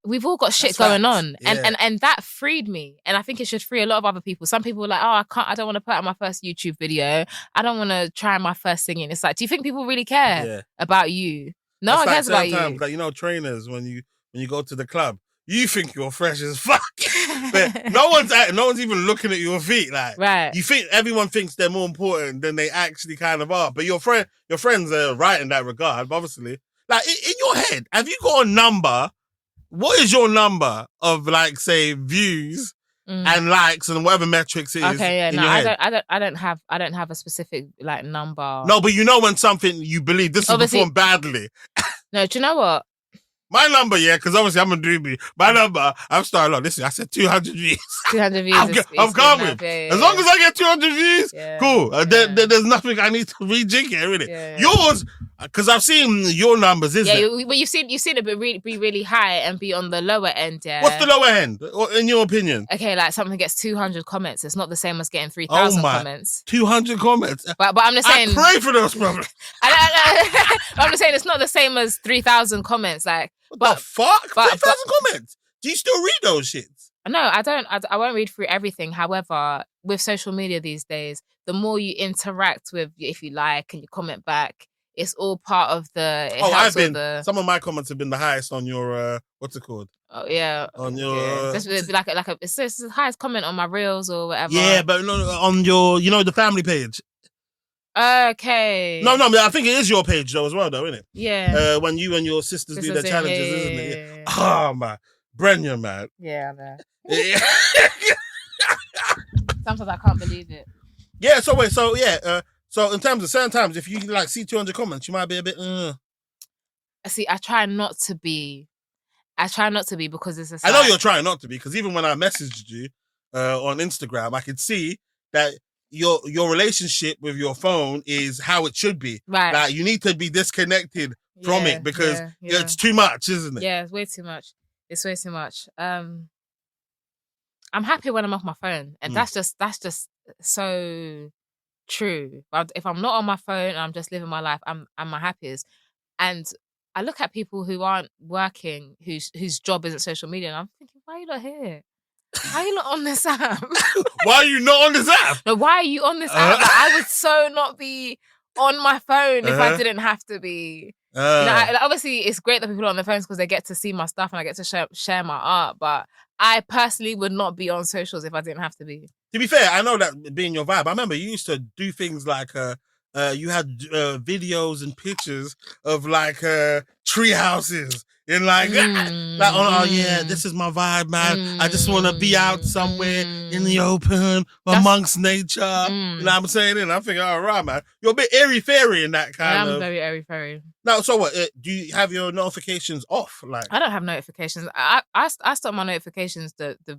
we've all got shit going on. And that freed me. And I think it should free a lot of other people. Some people are like, oh, I don't want to put out my first YouTube video. I don't want to try my first singing. It's like, do you think people really care about you? No That's one like cares about you. sometimes, like, you know, trainers when you go to the club, you think you're fresh as fuck, but no one's even looking at your feet. Like, Right. you think everyone thinks they're more important than they actually kind of are. But your friends are right in that regard. But obviously, like in your head, have you got a number? What is your number of, like, say, views and likes and whatever metrics it is? Okay, yeah, in no, your head? I don't have a specific like number. No, but you know when something you believe this will perform badly. No, do you know what? My number, yeah, because obviously I'm a doobie. My number, I'm starting on. Listen, I said 200 views. 200 views. I'm coming. Yeah, as long as I get 200 views, cool. There's nothing I need to rejig it, really. Yours, because I've seen your numbers, isn't it? Yeah, well, you've seen it be really high and be on the lower end, yeah. What's the lower end, in your opinion? Okay, like something gets 200 comments. It's not the same as getting 3,000 comments. 200 comments? But I'm just saying... I pray for those problems. I'm just saying it's not the same as 3,000 comments, like... What the fuck? 3,000 comments? Do you still read those shits? No, I don't. I won't read through everything. However, with social media these days, the more you interact with, if you like, and you comment back, it's all part of the... Some of my comments have been the highest on your... what's it called? Oh, yeah. On your... It's the highest comment on my reels or whatever. Yeah, but no, on your... You know, the family page. Okay. No, I think it is your page though as well, though, isn't it? Yeah. When you and your sisters do their challenges, isn't it? Yeah. Oh man, Brenya, man. Yeah, I know. Sometimes I can't believe it. Yeah. So wait. So yeah. So in terms of certain times, if you like see 200 comments, you might be a bit. See, I try not to be because it's a. I know you're trying not to be, because even when I messaged you on Instagram, I could see that your relationship with your phone is how it should be. Right. Like, you need to be disconnected from it because it's too much, isn't it? Yeah, it's way too much. It's way too much. I'm happy when I'm off my phone, and that's just so true. But if I'm not on my phone and I'm just living my life, I'm my happiest. And I look at people who aren't working, whose job isn't social media, and I'm thinking, why are you not here? Why are you not on this app? Why are you not on this app? No, why are you on this app? Like, I would so not be on my phone if I didn't have to be. You know, obviously, it's great that people are on their phones because they get to see my stuff and I get to share my art. But I personally would not be on socials if I didn't have to be. To be fair, I know that being your vibe. I remember you used to do things like you had videos and pictures of like tree houses in like this is my vibe, man. I just want to be out somewhere in the open amongst nature. You know what I'm saying? And I'm thinking, all right, man, you're a bit airy fairy in that kind of. I'm very airy fairy. Now, so what? Do you have your notifications off? Like, I don't have notifications. I stopped my notifications the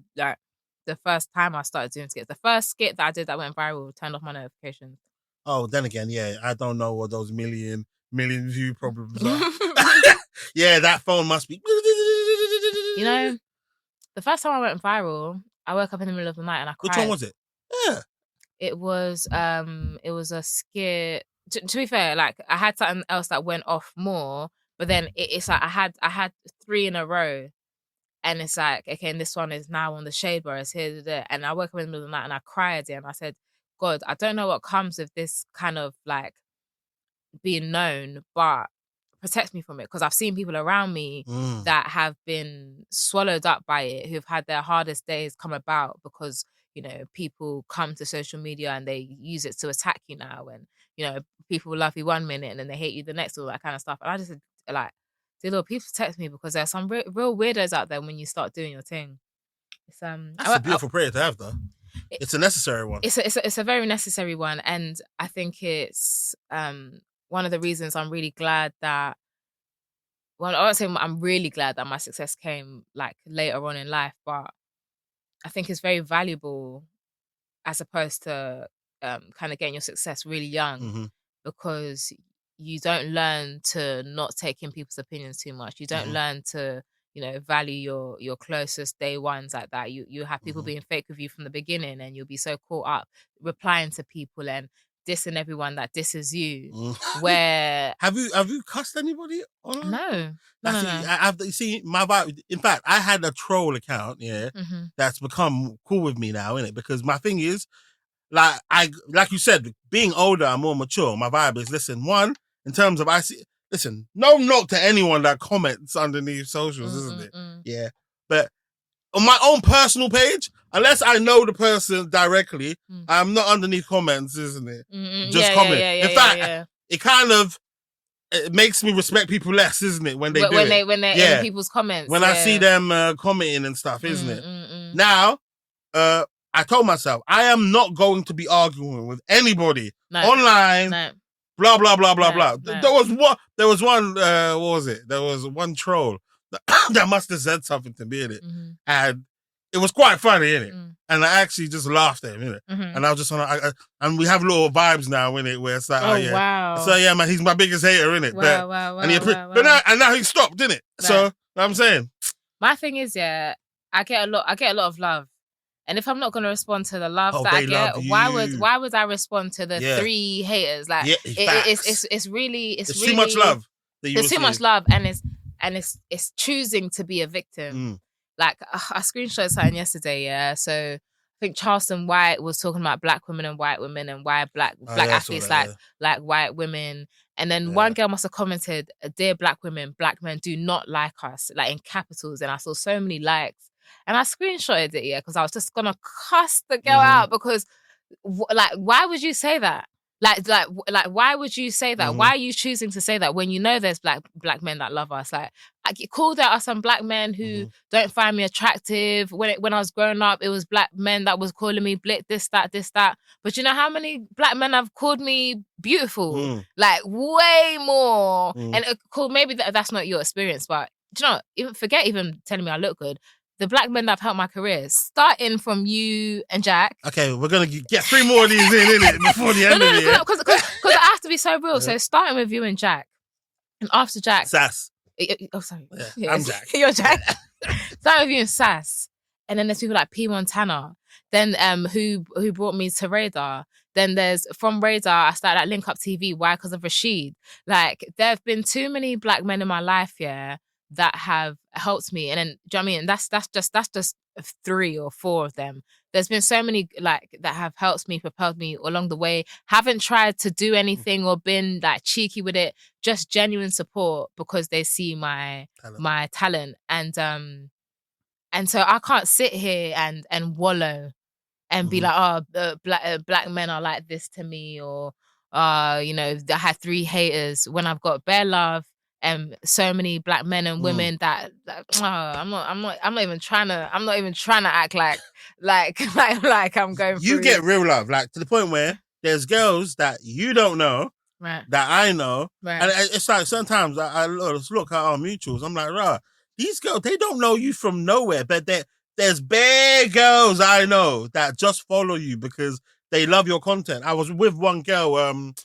first time I started doing skits. The first skit that I did that went viral turned off my notifications. Oh, then again, yeah, I don't know what those million view problems are. Yeah, that phone must be. You know, the first time I went viral, I woke up in the middle of the night and I cried. Which one was it? Yeah, it was a skit. To be fair, like I had something else that went off more, but then it's like I had 3 in a row, and it's like, okay, and this one is now on the shade bar. It's here, there, and I woke up in the middle of the night and I cried and I said, God, I don't know what comes with this kind of like being known, but protect me from it, because I've seen people around me that have been swallowed up by it, who've had their hardest days come about because, you know, people come to social media and they use it to attack you now, and, you know, people love you one minute and then they hate you the next, all that kind of stuff. And I just like, dear Lord, please protect me, because there's some real weirdos out there when you start doing your thing. It's that's a beautiful prayer to have, though. It's a necessary one. It's a very necessary one, and I think it's one of the reasons I'm really glad that. Well, I won't say I'm really glad that my success came like later on in life, but I think it's very valuable as opposed to kind of getting your success really young, because you don't learn to not take in people's opinions too much. You don't learn to, you know, value your closest day ones like that. You have people being fake with you from the beginning, and you'll be so caught up replying to people and dissing everyone that disses you. Where have you cussed anybody online? No. You see, my vibe. In fact, I had a troll account, that's become cool with me now, innit? Because my thing is, like you said, being older and more mature, my vibe is, listen, one, in terms of, I see, listen, no knock to anyone that comments underneath socials, isn't it? Yeah. But on my own personal page, unless I know the person directly, I'm not underneath comments, isn't it? Just comment. In fact, it kind of it makes me respect people less, isn't it? When they're in people's comments. When I see them commenting and stuff, isn't it? Now, I told myself I am not going to be arguing with anybody online. No. Blah blah blah blah blah. No. There was one. What was it? There was one troll that must have said something to me in it, and it was quite funny in it. And I actually just laughed at him in it, and I was just on. And we have little vibes now in it where it's like, wow. So yeah, man, he's my biggest hater in it. Wow. But now he stopped, didn't it? Right. So I'm saying, my thing is, I get a lot of love. And if I'm not going to respond to the love that I get, why would I respond to the 3 haters? Like it's really too much love. There's too much love, and it's choosing to be a victim. Like I screenshot something yesterday. Yeah, so I think Charleston White was talking about black women and why black athletes like white women. And then one girl must have commented, "Dear black women, black men do not like us," like in capitals. And I saw so many likes. And I screenshotted it, because I was just gonna cuss the girl out because, why would you say that? Like, why would you say that? Why are you choosing to say that when you know there's black men that love us? Like it called out some black men who don't find me attractive. When I was growing up, it was black men that was calling me blit, this, that. But you know how many black men have called me beautiful? Like way more. And cool, maybe that's not your experience, but do you know? Forget even telling me I look good. The black men that have helped my career, starting from you and Jack. Okay, we're going to get 3 more of these in it, before the end of it. Because I have to be so real. So starting with you and Jack, and after Jack... Sass. Oh, sorry. Yeah, I'm Jack. You're Jack. Starting with you and Sass. And then there's people like P. Montana. Then who brought me to Radar. Then there's, from Radar, I started at Link Up TV. Why? Because of Rashid. Like, there have been too many black men in my life, that have helped me. And then, do you know what I mean? That's just 3 or 4 of them. There's been so many like that have helped me, propelled me along the way. Haven't tried to do anything or been like cheeky with it. Just genuine support because they see my talent. And so I can't sit here and wallow and be like, black men are like this to me, or I had 3 haters when I've got bare love. And so many black men and women that I'm not even trying to act like I'm going through. You get real love, like to the point where there's girls that you don't know, right, that I know, right. And it's like sometimes I look at our mutuals. I'm like, these girls, they don't know you from nowhere, but there's bare girls I know that just follow you because they love your content. I was with one girl on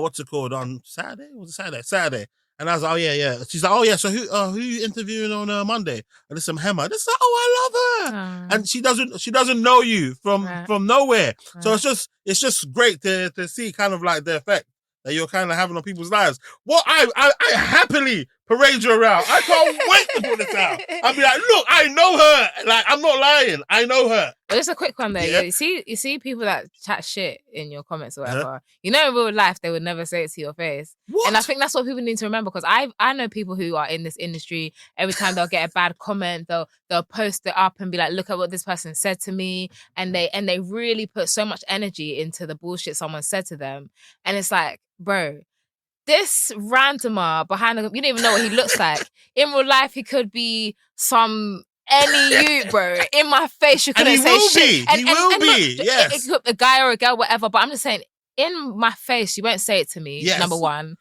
what's it called, on Saturday? Was it Saturday? And I was like, oh, yeah. She's like, oh, yeah, so who you interviewing on Monday? And it's some Hemah. It's like, oh, I love her. And she doesn't know you from nowhere. Right. So it's just great to see kind of like the effect that you're kind of having on people's lives. Well, I happily parade you around. I can't wait to put this out. I'll be like, look, I know her. Like, I'm not lying. I know her. But just a quick one there. Yeah. You see people that chat shit in your comments or whatever. You know, in real life, they would never say it to your face. What? And I think that's what people need to remember, because I know people who are in this industry. Every time they'll get a bad comment, they'll post it up and be like, look at what this person said to me. And they really put so much energy into the bullshit someone said to them. And it's like, bro, this randomer behind you don't even know what he looks like. In real life, he could be any you, bro. In my face, you couldn't say shit. He will be. Yes. It could be a guy or a girl, whatever. But I'm just saying, in my face, you won't say it to me. Yes. Number one.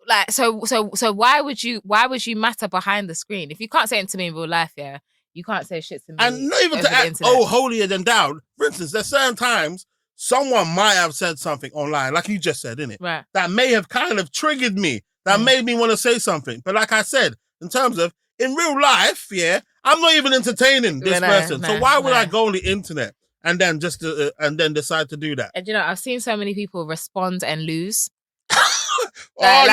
Like, so why would you matter behind the screen? If you can't say it to me in real life, you can't say shit to me. And not even to act holier than thou. For instance, there's certain times someone might have said something online, like you just said, innit? Right. That may have kind of triggered me. That made me want to say something. But like I said, in terms of, in real life, I'm not even entertaining this person. So why would I go on the internet and then just and then decide to do that? And I've seen so many people respond and lose. But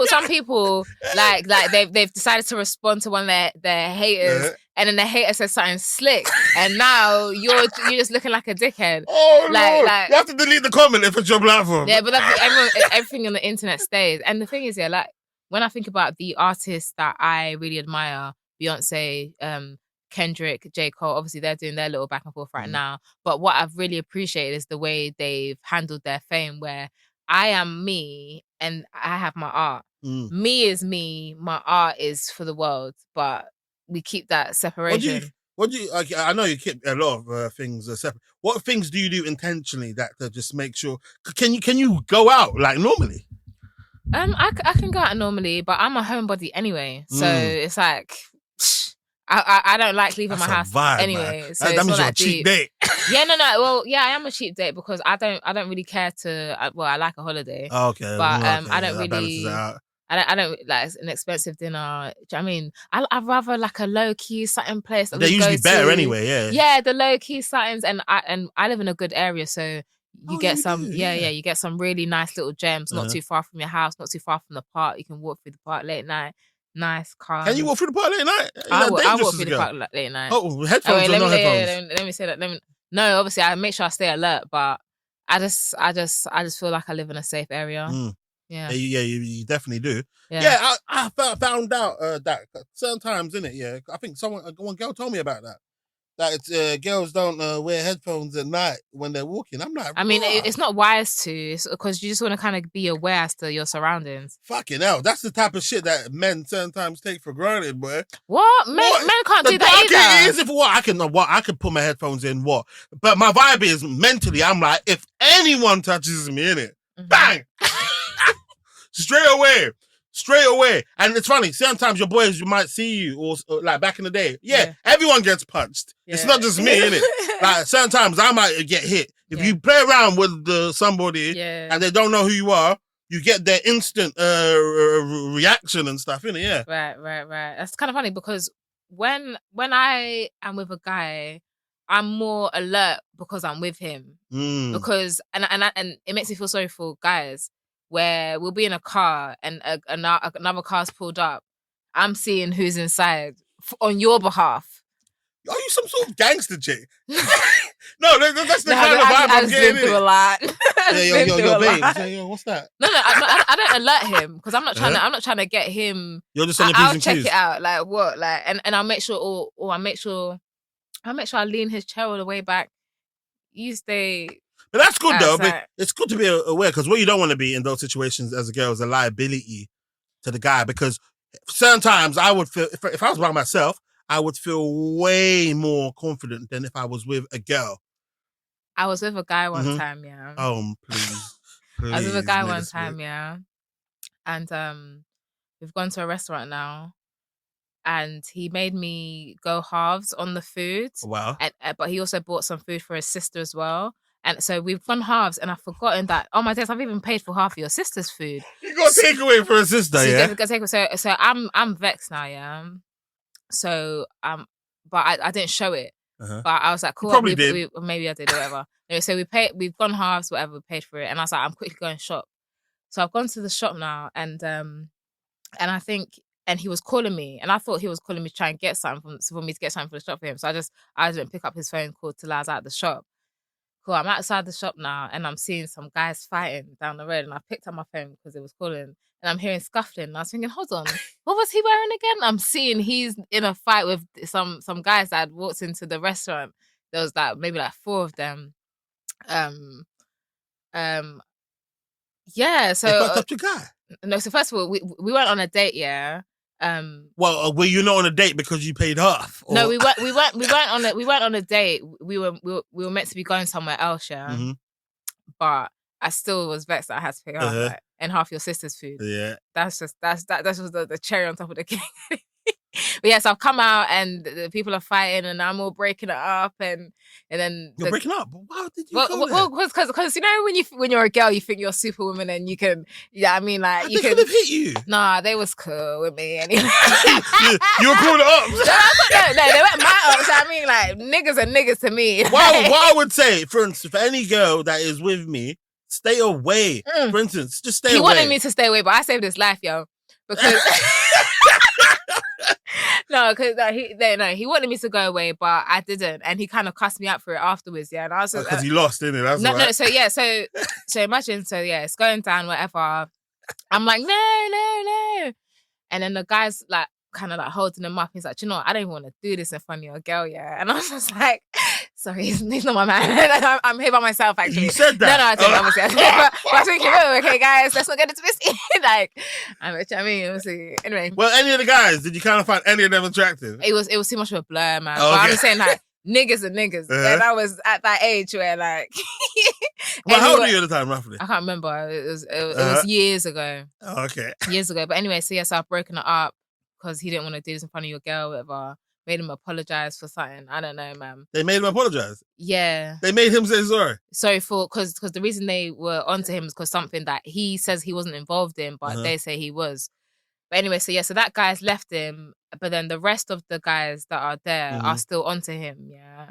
some people like they've decided to respond to one of their haters, and then the hater says something slick, and now you're just looking like a dickhead. Oh no! You have to delete the comment if it's your platform. Yeah, but everything on the internet stays. And the thing is, yeah, like when I think about the artists that I really admire, Beyonce, Kendrick, J. Cole, obviously they're doing their little back and forth right now. But what I've really appreciated is the way they've handled their fame, where I am me and I have my art. Me is me, my art is for the world, but we keep that separation. I know you keep a lot of things separate. What things do you do intentionally that to just make sure? Can you go out like normally? I can go out normally, but I'm a homebody anyway, so it's like I don't like leaving my house anyway. Man. So that means you're a cheap date. Yeah, no. Well, yeah, I am a cheap date because I don't really care to. Well, I like a holiday. Oh, okay, but I don't really. I don't like an expensive dinner. Do you know what I mean? I'd rather like a low key something place. They're usually better anyway. Yeah. Yeah, the low key settings, and I live in a good area, so you get some. You get some really nice little gems, not too far from your house, not too far from the park. You can walk through the park late night. Nice car. Can you walk through the park late night? I walk through the park late night. Oh, headphones or no headphones? Let me say that. No, obviously I make sure I stay alert, but I just feel like I live in a safe area. Yeah, you definitely do. Yeah, I found out that sometimes, innit? Yeah, I think one girl told me about that. That it's, girls don't wear headphones at night when they're walking. I'm like, I mean, it's not wise to. It's because you just want to kind of be aware as to your surroundings. Fucking hell, that's the type of shit that men sometimes take for granted, boy. What? Men can't do that either. It is I can put my headphones in. What? But my vibe is mentally, I'm like, if anyone touches me in it, bang, straight away. And it's funny, sometimes your boys might see you or like back in the day. Yeah, everyone gets punched. Yeah. It's not just me, innit? Like sometimes I might get hit. If you play around with somebody and they don't know who you are, you get their instant reaction and stuff, innit? Yeah. Right. That's kind of funny because when I am with a guy, I'm more alert because I'm with him. Because and it makes me feel sorry for guys. Where we'll be in a car and another car's pulled up. I'm seeing who's inside on your behalf. Are you some sort of gangster chick? No, that's the kind of vibe I'm getting. Through a lot. Yo, babe. Yo, what's that? No, I don't alert him because I'm not trying to get him. You're just on your I'll check it out. Like what? Like and I'll make sure or I make sure I lean his chair all the way back. You stay. But that's good though. But it's good to be aware because what you don't want to be in those situations as a girl is a liability to the guy. Because certain times I would feel if I was by myself, I would feel way more confident than if I was with a girl. I was with a guy one time, yeah. Oh, please. I was with a guy one time, yeah. And we've gone to a restaurant now. And he made me go halves on the food. Wow. But he also bought some food for his sister as well. And so we've gone halves, and I've forgotten that. Oh my days! I've even paid for half of your sister's food. You got takeaway for a sister, yeah. So I'm vexed now, yeah. So but I didn't show it. But I was like, cool. You probably did. Maybe I did, whatever. Anyway, so we've gone halves, whatever. We paid for it, and I was like, I'm quickly going shop. So I've gone to the shop now, and I think. And he was calling me, and I thought he was calling me to try and get something for me to get something for the shop for him. So I didn't pick up his phone call till I was out the shop. Cool, I'm outside the shop now, and I'm seeing some guys fighting down the road, and I picked up my phone because it was calling, and I'm hearing scuffling, and I was thinking, hold on, what was he wearing again? I'm seeing he's in a fight with some guys that had walked into the restaurant. There was maybe 4 of them. Yeah, so they fucked up your guy. No, so first of all, we went on a date, yeah. Well, were you not on a date because you paid half? Or... No, we weren't on a date. We were meant to be going somewhere else, yeah. But I still was vexed that I had to pay half and half your sister's food. Yeah, that's just the cherry on top of the cake. But yes, I've come out and the people are fighting and I'm all breaking it up and then you're breaking up. Why did you? Well, because you know when you're a girl, you think you're Superwoman and you can. Yeah, I mean like you could have hit you. Nah, they was cool with me anyway. You were cool to ups. No, they weren't my ups. I mean like niggas are niggas to me. What I would say, for instance, for any girl that is with me stay away. For instance, just stay away. He wanted me to stay away, but I saved his life, yo. Because he wanted me to go away, but I didn't, and he kind of cussed me out for it afterwards. Yeah, and I was because he lost, didn't he? That's no, right. no. So imagine, it's going down, whatever. I'm like, no, and then the guy's like, kind of like holding him up. He's like, you know what? I don't even want to do this in front of your girl, yeah. And I was just like, sorry, he's not my man. I'm here by myself, actually. You said that. No, I didn't, obviously. But I was thinking, oh, okay, guys, let's not get into this. Like, I mean, obviously. Anyway. Well, any of the guys, did you kind of find any of them attractive? It was too much of a blur, man. Oh, but okay. I'm saying, like, niggas are niggas. And I was at that age where, like... Well, how old were you at the time, roughly? I can't remember. It was years ago. Oh, okay. Years ago. But anyway, so I've broken it up because he didn't want to do this in front of your girl, whatever. Made him apologize for something. I don't know, man. They made him apologize? Yeah. They made him say sorry? Sorry because the reason they were onto him is because something that he says he wasn't involved in, but they say he was. But anyway, so that guy's left him, but then the rest of the guys that are there are still onto him, yeah.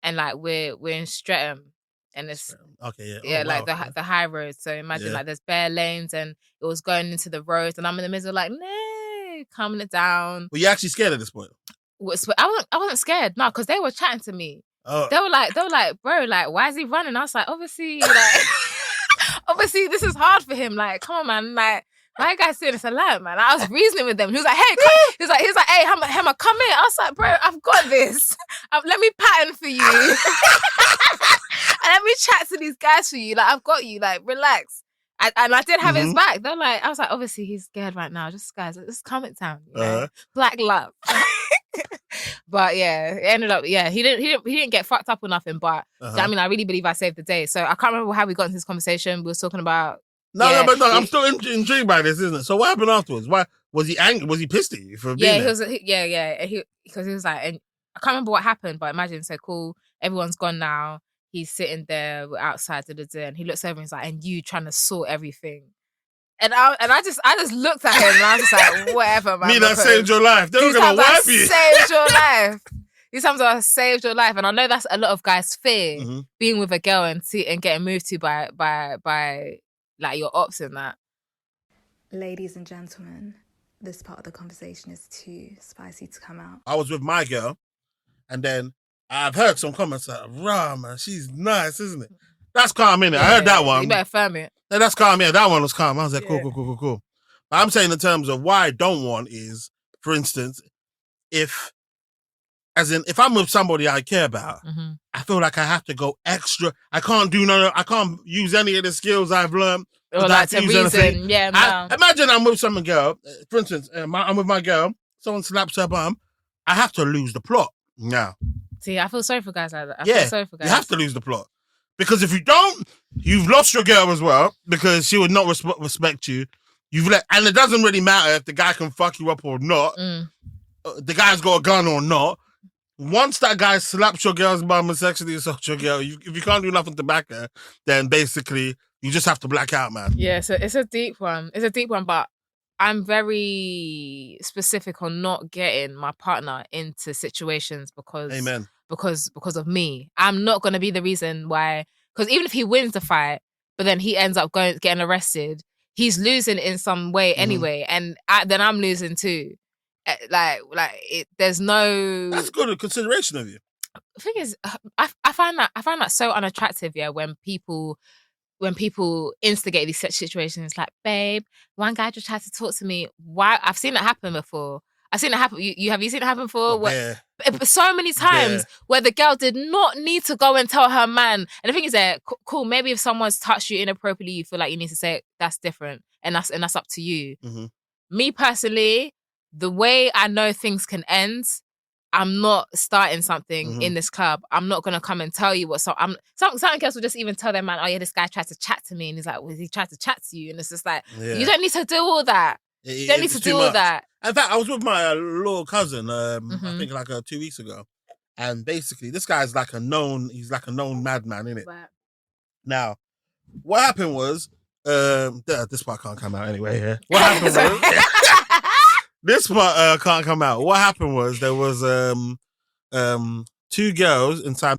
And like we're in Streatham, and it's like the high road. So imagine like there's bare lanes, and it was going into the roads, and I'm in the middle like, no, calming it down. Were you actually scared at this point? I wasn't scared, no, because they were chatting to me. Oh. They were like, bro, like, why is he running? I was like, obviously, this is hard for him. Like, come on, man, like. My guy's doing this a lot, man. I was reasoning with them. He was like, hey, he's like, hey, Hemah, come here. I was like, bro, I've got this. Let me pattern for you. And let me chat to these guys for you. Like, I've got you. Like, relax. And I did have his back. They're like, I was like, obviously he's scared right now. Just guys, just calm it down. You know? Black love. But yeah, it ended up, he didn't get fucked up or nothing. But I mean, I really believe I saved the day. So I can't remember how we got into this conversation. We were talking about. No, I'm still intrigued by this, isn't it? So what happened afterwards? Why was he angry? Was he pissed at you for being there? Because he was like, and I can't remember what happened, but imagine, so cool, everyone's gone now. He's sitting there outside and he looks over and he's like, and you trying to sort everything. And I just looked at him and I was just like, whatever, man. Me that saved your life. They were gonna wipe you. Saved your life. These times I saved your life, and I know that's a lot of guys' fear, being with a girl and getting moved to by like your ops and that. Ladies and gentlemen, this part of the conversation is too spicy to come out. I was with my girl, and then I've heard some comments like, rah, man, she's nice, isn't it? That's calm, innit? I heard that one. You better firm it. Yeah, that's calm, yeah. That one was calm. I was like, cool. But I'm saying in terms of why I don't want is, for instance, if I'm with somebody I care about, I feel like I have to go extra. I can't use any of the skills I've learned. Or like to reason, imagine I'm with some girl, for instance, I'm with my girl, someone slaps her bum, I have to lose the plot now. See, I feel sorry for guys like that. I feel sorry for guys. You have to lose the plot. Because if you don't, you've lost your girl as well, because she would not respect you. And it doesn't really matter if the guy can fuck you up or not. The guy's got a gun or not. Once that guy slaps your girl's bum and sexually assaults your girl, if you can't do nothing to back her, then basically you just have to black out, man. Yeah, so it's a deep one. But I'm very specific on not getting my partner into situations because of me. I'm not going to be the reason why, because even if he wins the fight, but then he ends up getting arrested, he's losing in some way anyway, and then I'm losing too. There's no. That's good consideration of you. The thing is, I find that so unattractive. Yeah, when people instigate these such situations, like, babe, one guy just tried to talk to me. Why? I've seen it happen before. I've seen it happen. Have you seen it happen before? So many times where the girl did not need to go and tell her man. And the thing is that, cool, maybe if someone's touched you inappropriately, you feel like you need to say that's different, and that's up to you. Me personally, the way I know things can end, I'm not starting something in this club. I'm not gonna come and tell you what. Some girls will just even tell their man, "Oh yeah, this guy tried to chat to me," and he's like, "Well, he tried to chat to you," and it's just like, you don't need to do all that. You don't need to do all that. In fact, I was with my little cousin, I think like 2 weeks ago, and basically this guy's like a known madman, innit? Right. Now, what happened was, this part can't come out anyway. Yeah. What happened was. This part can't come out. What happened was there was two girls inside,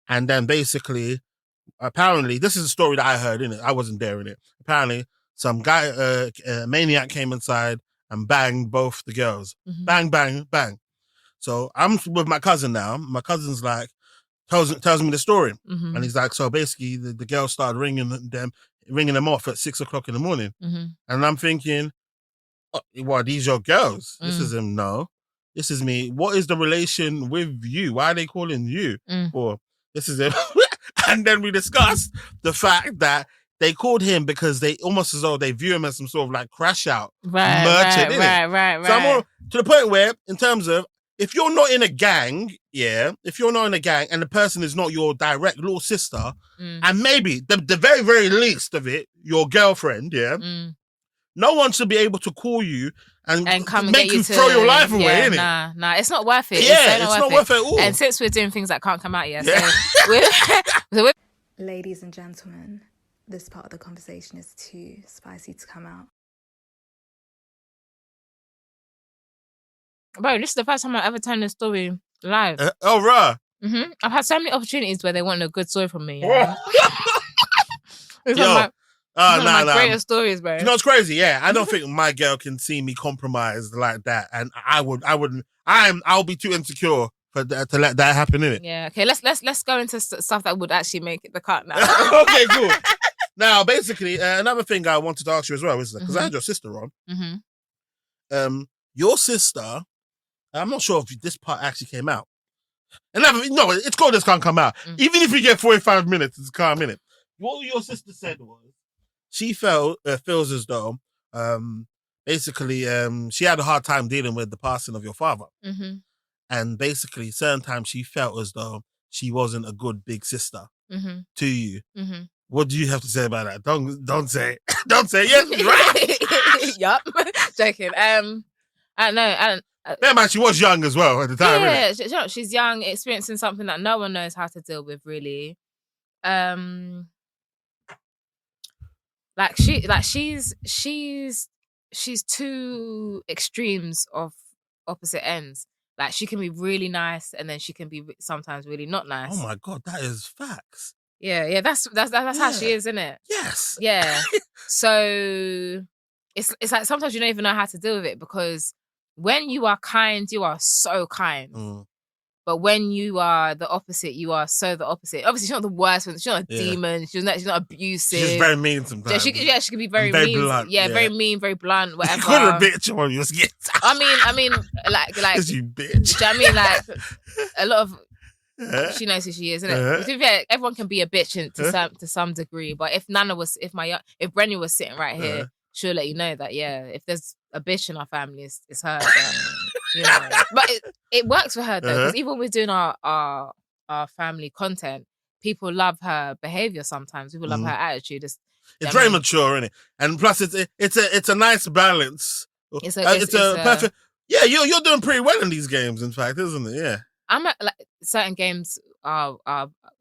and then basically apparently, this is a story that I heard, innit? I wasn't there in it. Apparently, some guy, maniac came inside and banged both the girls. Mm-hmm. Bang, bang, bang. So I'm with my cousin now. My cousin's like, tells me the story. Mm-hmm. And he's like, so basically the girls started ringing them off at 6 o'clock in the morning. Mm-hmm. And I'm thinking, what, are these your girls? This is him. No, this is me. What is the relation with you? Why are they calling you? Or this is him. And then we discussed the fact that they called him because they almost as though they view him as some sort of like crash out merchant. Right. So I'm more to the point where, in terms of, if you're not in a gang, and the person is not your direct little sister, and maybe the very, very least of it, your girlfriend, no one should be able to call you and come make you throw your life away, innit? Nah, it's not worth it. Yeah, it's not worth it at all. And since we're doing things that can't come out yet, so we're Ladies and gentlemen, this part of the conversation is too spicy to come out. Bro, this is the first time I've ever told this story live. Right. Mm-hmm. I've had so many opportunities where they want a good story from me. It's Yo. one of my greatest stories, bro. You know what's crazy? Yeah, I don't think my girl can see me compromised like that, and I'll be too insecure for to let that happen, innit? Yeah. Okay. Let's go into stuff that would actually make the cut now. Okay, cool. Now, basically, another thing I wanted to ask you as well is because I had your sister on. Mm-hmm. Your sister, I'm not sure if this part actually came out. And no, it's called This Can't Come Out. Even if you get 45 minutes, it's a calm minute. What your sister said was, she feels as though, basically, she had a hard time dealing with the passing of your father. Mm-hmm. And basically, certain times she felt as though she wasn't a good big sister to you. Mm-hmm. What do you have to say about that? Don't say it. Don't say it. Yes, right. Yup. Joking. I know. Yeah, man, she was young as well at the time. Yeah, she's young, experiencing something that no one knows how to deal with, really. She's two extremes of opposite ends. Like, she can be really nice, and then she can be sometimes really not nice. Oh my God, that is facts. Yeah, that's how she is, isn't it? Yes. Yeah. So it's like sometimes you don't even know how to deal with it, because when you are kind, you are so kind. But when you are the opposite, you are so the opposite. Obviously, she's not the worst one. She's not a demon. She's not abusive. She's very mean sometimes. She can be very mean. Blunt, very mean, very blunt, whatever. You call her a bitch when you get. I mean, like. You bitch. Do you know what I mean? Like, a lot of. She knows who she is, isn't it? To be fair, everyone can be a bitch to some degree. But if if Brenny was sitting right here, she'll let you know that, if there's a bitch in our family, it's her. You know. But it works for her though, because even when we're doing our family content, people love her behavior. Sometimes people love her attitude. It's very mature, isn't it? And plus, it's a nice balance. It's a perfect. Yeah, you're doing pretty well in these games. In fact, isn't it? Yeah. I'm at, like, certain games are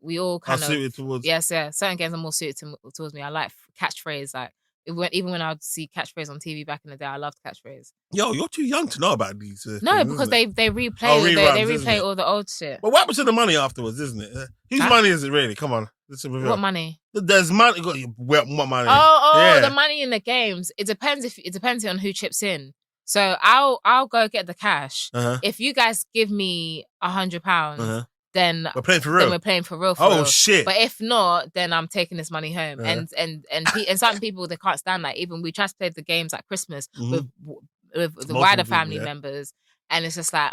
we all kind of suited towards. Yes, certain games are more suited towards me. I like catchphrase, like. Even when I would see catchphrase on TV back in the day, I loved catchphrase. Yo, you're too young to know about these. No, things, because they replay reruns, they replay all the old shit. But what happens to the money afterwards, isn't it? Whose money is it really? Come on. What money? There's money. What money? The money in the games. It depends on who chips in. So I'll go get the cash. If you guys give me £100. Then we're playing for real. Then we're playing for real. Shit! But if not, then I'm taking this money home. And some people, they can't stand that. Even we try to play the games at Christmas with the wider family members, and it's just like,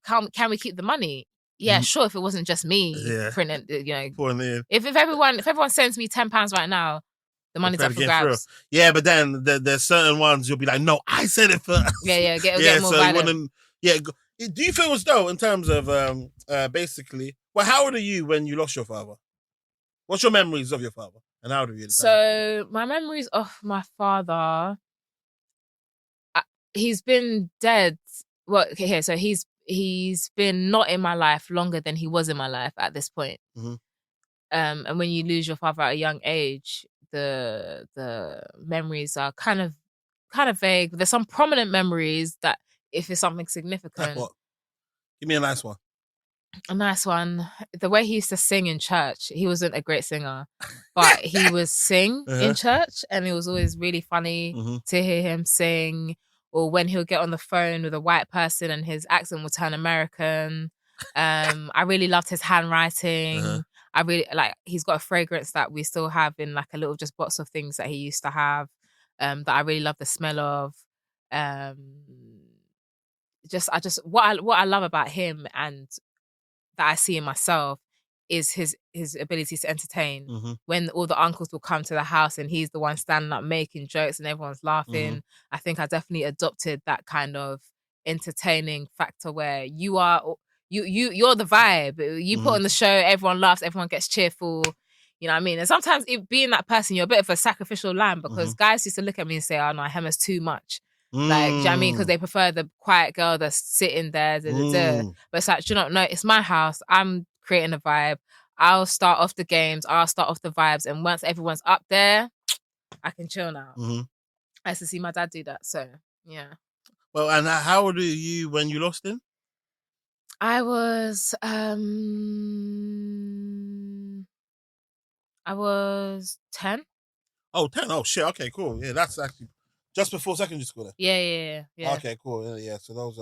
can we keep the money? Yeah, sure. If it wasn't just me printing, if everyone sends me £10 right now, the money's up for grabs. Yeah, but then there's certain ones you'll be like, no, I said it first. Get more violent. Do you feel as though, in terms of basically, how old are you when you lost your father? What's your memories of your father? And how old are you? So my memories of my father, he's been dead. Well, okay, here. So he's been not in my life longer than he was in my life at this point. And when you lose your father at a young age, the memories are kind of vague. There's some prominent memories that, if it's something significant. Like what? Give me a nice one. A nice one. The way he used to sing in church, he wasn't a great singer, but he would sing in church, and it was always really funny to hear him sing. Or when he'll get on the phone with a white person and his accent will turn American. I really loved his handwriting. I really he's got a fragrance that we still have in like a little just box of things that he used to have, that I really love the smell of. What I love about him and that I see in myself is his ability to entertain. When all the uncles will come to the house and he's the one standing up making jokes and everyone's laughing, I think I definitely adopted that kind of entertaining factor where you're the vibe. You put on the show, everyone laughs, everyone gets cheerful. You know what I mean? And sometimes being that person, you're a bit of a sacrificial lamb because guys used to look at me and say, "Oh no, Hemah's too much." Like, do you know what I mean? Because they prefer the quiet girl that's sitting there. But it's like, do you not know? It's my house. I'm creating a vibe. I'll start off the games. I'll start off the vibes. And once everyone's up there, I can chill now. I used to see my dad do that. So, yeah. Well, and how old were you when you lost him? I was 10. Oh, 10. Oh, shit. Okay, cool. Yeah, that's actually just before secondary school then? Yeah. Okay, cool. Yeah. So those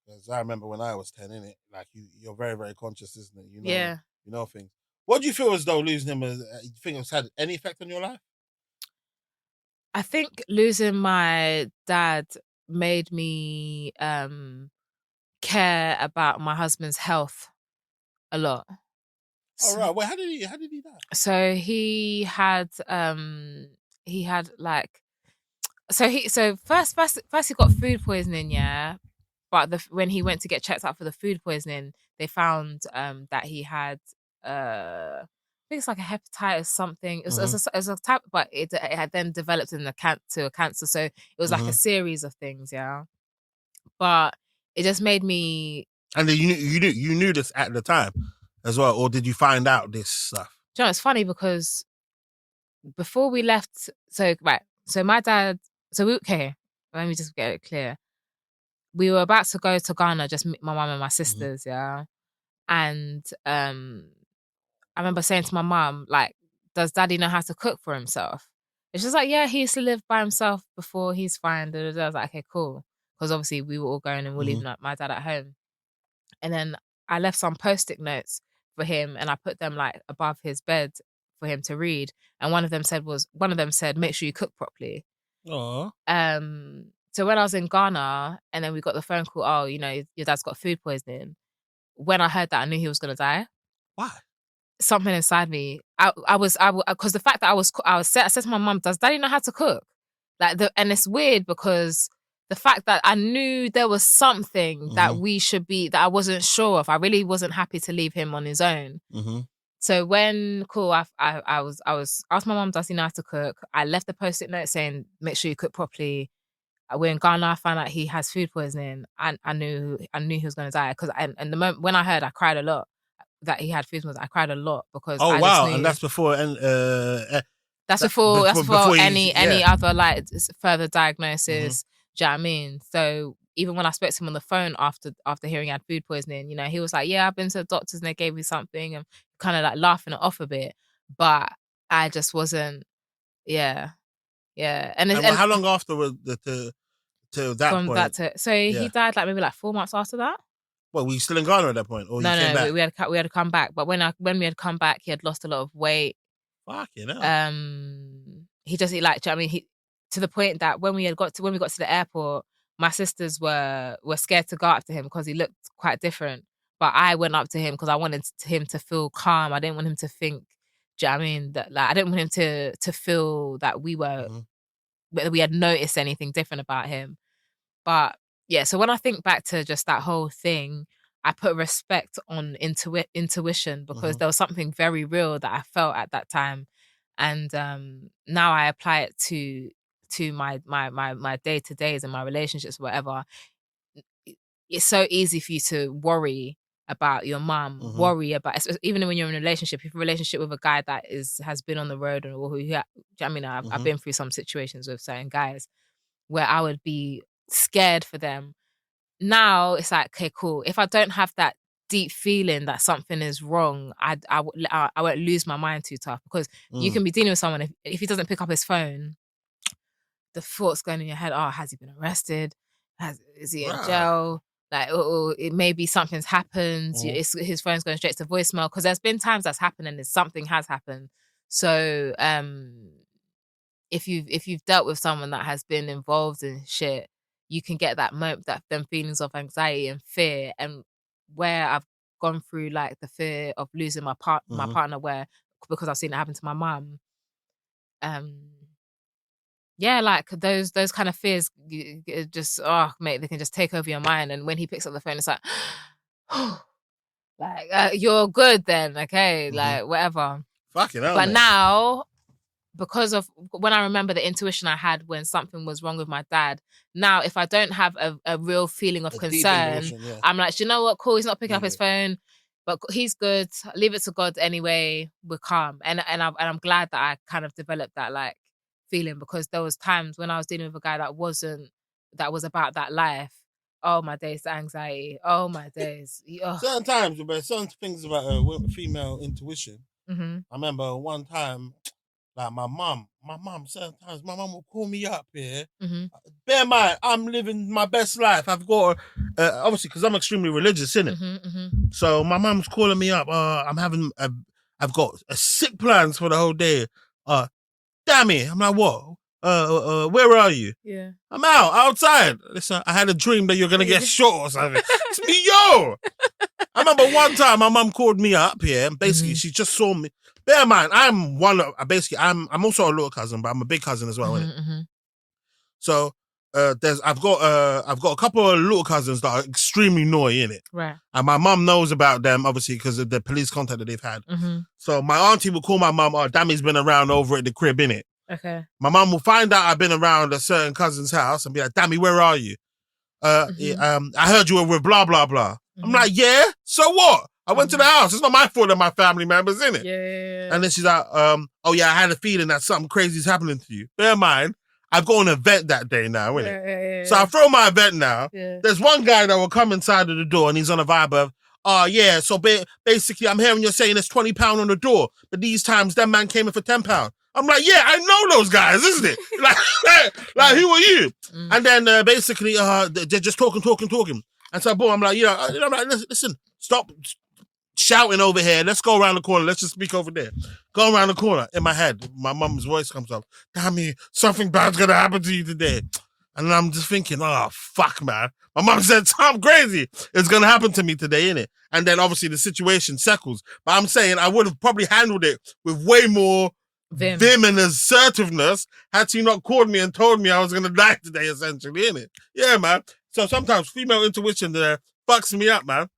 as I remember when I was 10, innit? Like you're very, very conscious, isn't it? You know things. What do you feel as though losing him you think it's had any effect on your life? I think losing my dad made me care about my husband's health a lot. Oh, right. Well, how did he die? So first he got food poisoning, yeah. But when he went to get checked out for the food poisoning, they found that he had I think it's like a hepatitis something. It was a type, but it had then developed to a cancer. So it was like a series of things, yeah. But it just made me. And then you knew this at the time as well, or did you find out this stuff? You know, it's funny because before we left, so my dad, let me just get it clear. We were about to go to Ghana, just my mum and my sisters, yeah. And I remember saying to my mum, like, does daddy know how to cook for himself? It's just like, yeah, he used to live by himself before, he's fine. I was like, okay, cool. Because obviously we were all going and we're leaving my dad at home. And then I left some Post-it notes for him and I put them like above his bed for him to read. And one of them said, make sure you cook properly. Aww. So when I was in Ghana and then we got the phone call, oh, you know, your dad's got food poisoning. When I heard that, I knew he was going to die. Why? Something inside me. Because the fact that I said to my mum, does daddy know how to cook? And it's weird because the fact that I knew there was something that that I wasn't sure of. I really wasn't happy to leave him on his own. So when I asked my mum, does he know how to cook? I left the Post-it note saying, make sure you cook properly. We're in Ghana. I found out he has food poisoning. I knew he was going to die because and the moment when I heard, I cried a lot that he had food poisoning. I cried a lot because I just knew, and that's before that's before any other like further diagnosis. Do you know what I mean? So even when I spoke to him on the phone after hearing he had food poisoning, you know, he was like, yeah, I've been to the doctors and they gave me something, and kind of like laughing it off a bit. But I just wasn't, yeah. And how long after to that from point? He died like maybe like 4 months after that. Well, were you still in Ghana at that point? Or No, we had to come back. But when we had come back, he had lost a lot of weight. Fucking hell. He just to the point that when we got to the airport, my sisters were scared to go up to him because he looked quite different. But I went up to him because I wanted him to feel calm. I didn't want him to think. Do you know what I mean? That like I didn't want him to feel that we had noticed anything different about him. But yeah, so when I think back to just that whole thing, I put respect on intuition because there was something very real that I felt at that time. And now I apply it to my day-to-days and my relationships, whatever. It's so easy for you to worry about your mum, worry about, even when you're in a relationship, if you're in a relationship with a guy that has been on the road I've been through some situations with certain guys where I would be scared for them. Now it's like, okay, cool. If I don't have that deep feeling that something is wrong, I won't lose my mind too tough, because you can be dealing with someone, if he doesn't pick up his phone, the thoughts going in your head, oh, has he been arrested? Is he in jail? Like, it maybe something's happened. His phone's going straight to voicemail, because there's been times that's happened and something has happened. So if you've dealt with someone that has been involved in shit, you can get that them feelings of anxiety and fear. And where I've gone through like the fear of losing my partner, because I've seen it happen to my mum. Yeah, like those kind of fears just, mate, they can just take over your mind. And when he picks up the phone, it's like, like, you're good then, okay, like whatever. Fucking hell. But mate. now, because of when I remember the intuition I had when something was wrong with my dad, now if I don't have a real feeling of concern, I'm like, you know what, cool, he's not picking up his phone, but he's good. Leave it to God anyway. We're calm, and I'm glad that I kind of developed that like feeling, because there was times when I was dealing with a guy that was about that life. Oh my days, the anxiety. Oh my days. Certain times, but certain things about female intuition. I remember one time, like my mum, certain times my mum will call me up here. Bear in mind, I'm living my best life. I've got, obviously, because I'm extremely religious, innit? So my mum's calling me up. I've got sick plans for the whole day. Damn it. I'm like, what? Where are you? Yeah. I'm outside. Listen, I had a dream that you're going to get shot or something. It's me, yo. I remember one time my mum called me up here, and basically she just saw me. Bear in mind, I'm also a little cousin, but I'm a big cousin as well, innit? So I've got a couple of little cousins that are extremely naughty, innit? Right. And my mum knows about them, obviously, because of the police contact that they've had. So my auntie will call my mum, Dammy's been around over at the crib, innit? Okay. My mum will find out I've been around a certain cousin's house and be like, Dammy, where are you? I heard you were with blah, blah, blah. I'm like, yeah? So what? I went to the house. It's not my fault that my family members, innit? Yeah. And then she's like, oh yeah, I had a feeling that something crazy is happening to you. Bear in mind, I've got an event that day now, innit? Yeah. So I throw my event now. Yeah. There's one guy that will come inside of the door and he's on a vibe of, yeah, so basically I'm hearing you're saying there's £20 on the door, but these times that man came in for £10. I'm like, yeah, I know those guys, isn't it? like who are you? And then basically they're just talking. And so boom, I'm like, I'm like, listen, stop shouting over here. Let's go around the corner. Let's just speak over there. Go around the corner. In my head, my mum's voice comes up. Damn me, something bad's gonna happen to you today. And I'm just thinking, oh, fuck, man. My mum said, I'm crazy. It's going to happen to me today, innit? And then obviously the situation settles. But I'm saying I would have probably handled it with way more vim and assertiveness had she not called me and told me I was going to die today, essentially, innit? Yeah, man. So sometimes female intuition there fucks me up, man.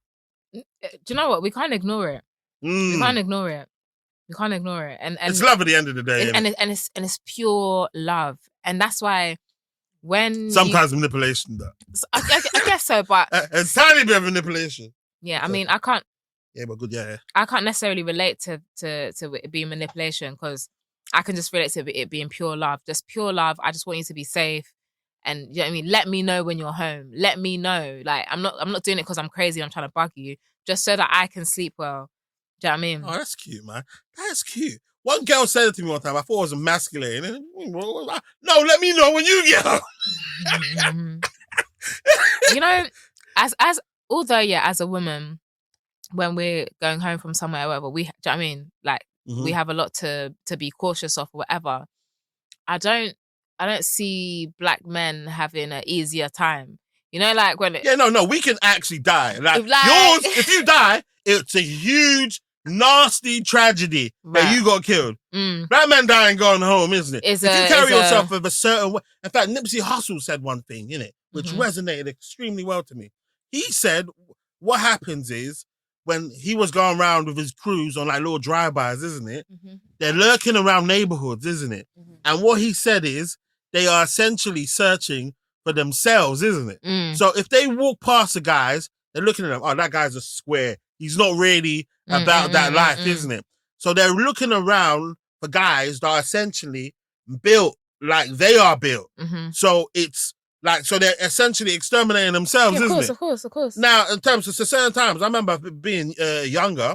Do you know what? We can't ignore it. We can't ignore it. And it's love at the end of the day. And it's pure love. And that's why when sometimes manipulation, though. I guess so, but a tiny bit of manipulation. Yeah, I mean, I can't. Yeah, but good, yeah. I can't necessarily relate to it being manipulation, because I can just relate to it being pure love. Just pure love. I just want you to be safe, and you know what I mean. Let me know when you're home. Let me know. Like I'm not doing it because I'm crazy. I'm trying to bug you, just so that I can sleep well. Do you know what I mean? Oh, that's cute, man. That's cute. One girl said it to me one time. I thought it was emasculating. No, let me know when you get home. You know, as a woman, when we're going home from somewhere, or whatever, do you know what I mean? Like we have a lot to be cautious of, or whatever. I don't see black men having an easier time. You know, like when we can actually die. Like yours, if you die, it's a huge, nasty tragedy that you got killed. Black man dying going home, isn't it? If you carry yourself with a certain way. In fact, Nipsey Hussle said one thing, innit, which resonated extremely well to me. He said what happens is when he was going around with his crews on like little drive-bys, isn't it? They're lurking around neighborhoods, isn't it? And what he said is they are essentially searching for themselves, isn't it? So if they walk past the guys, they're looking at them, oh, that guy's a square. He's not really about that life, isn't it? So they're looking around for guys that are essentially built like they are built. So it's Like, so they're essentially exterminating themselves, isn't it? Of course. Now, in terms of certain times, I remember being younger,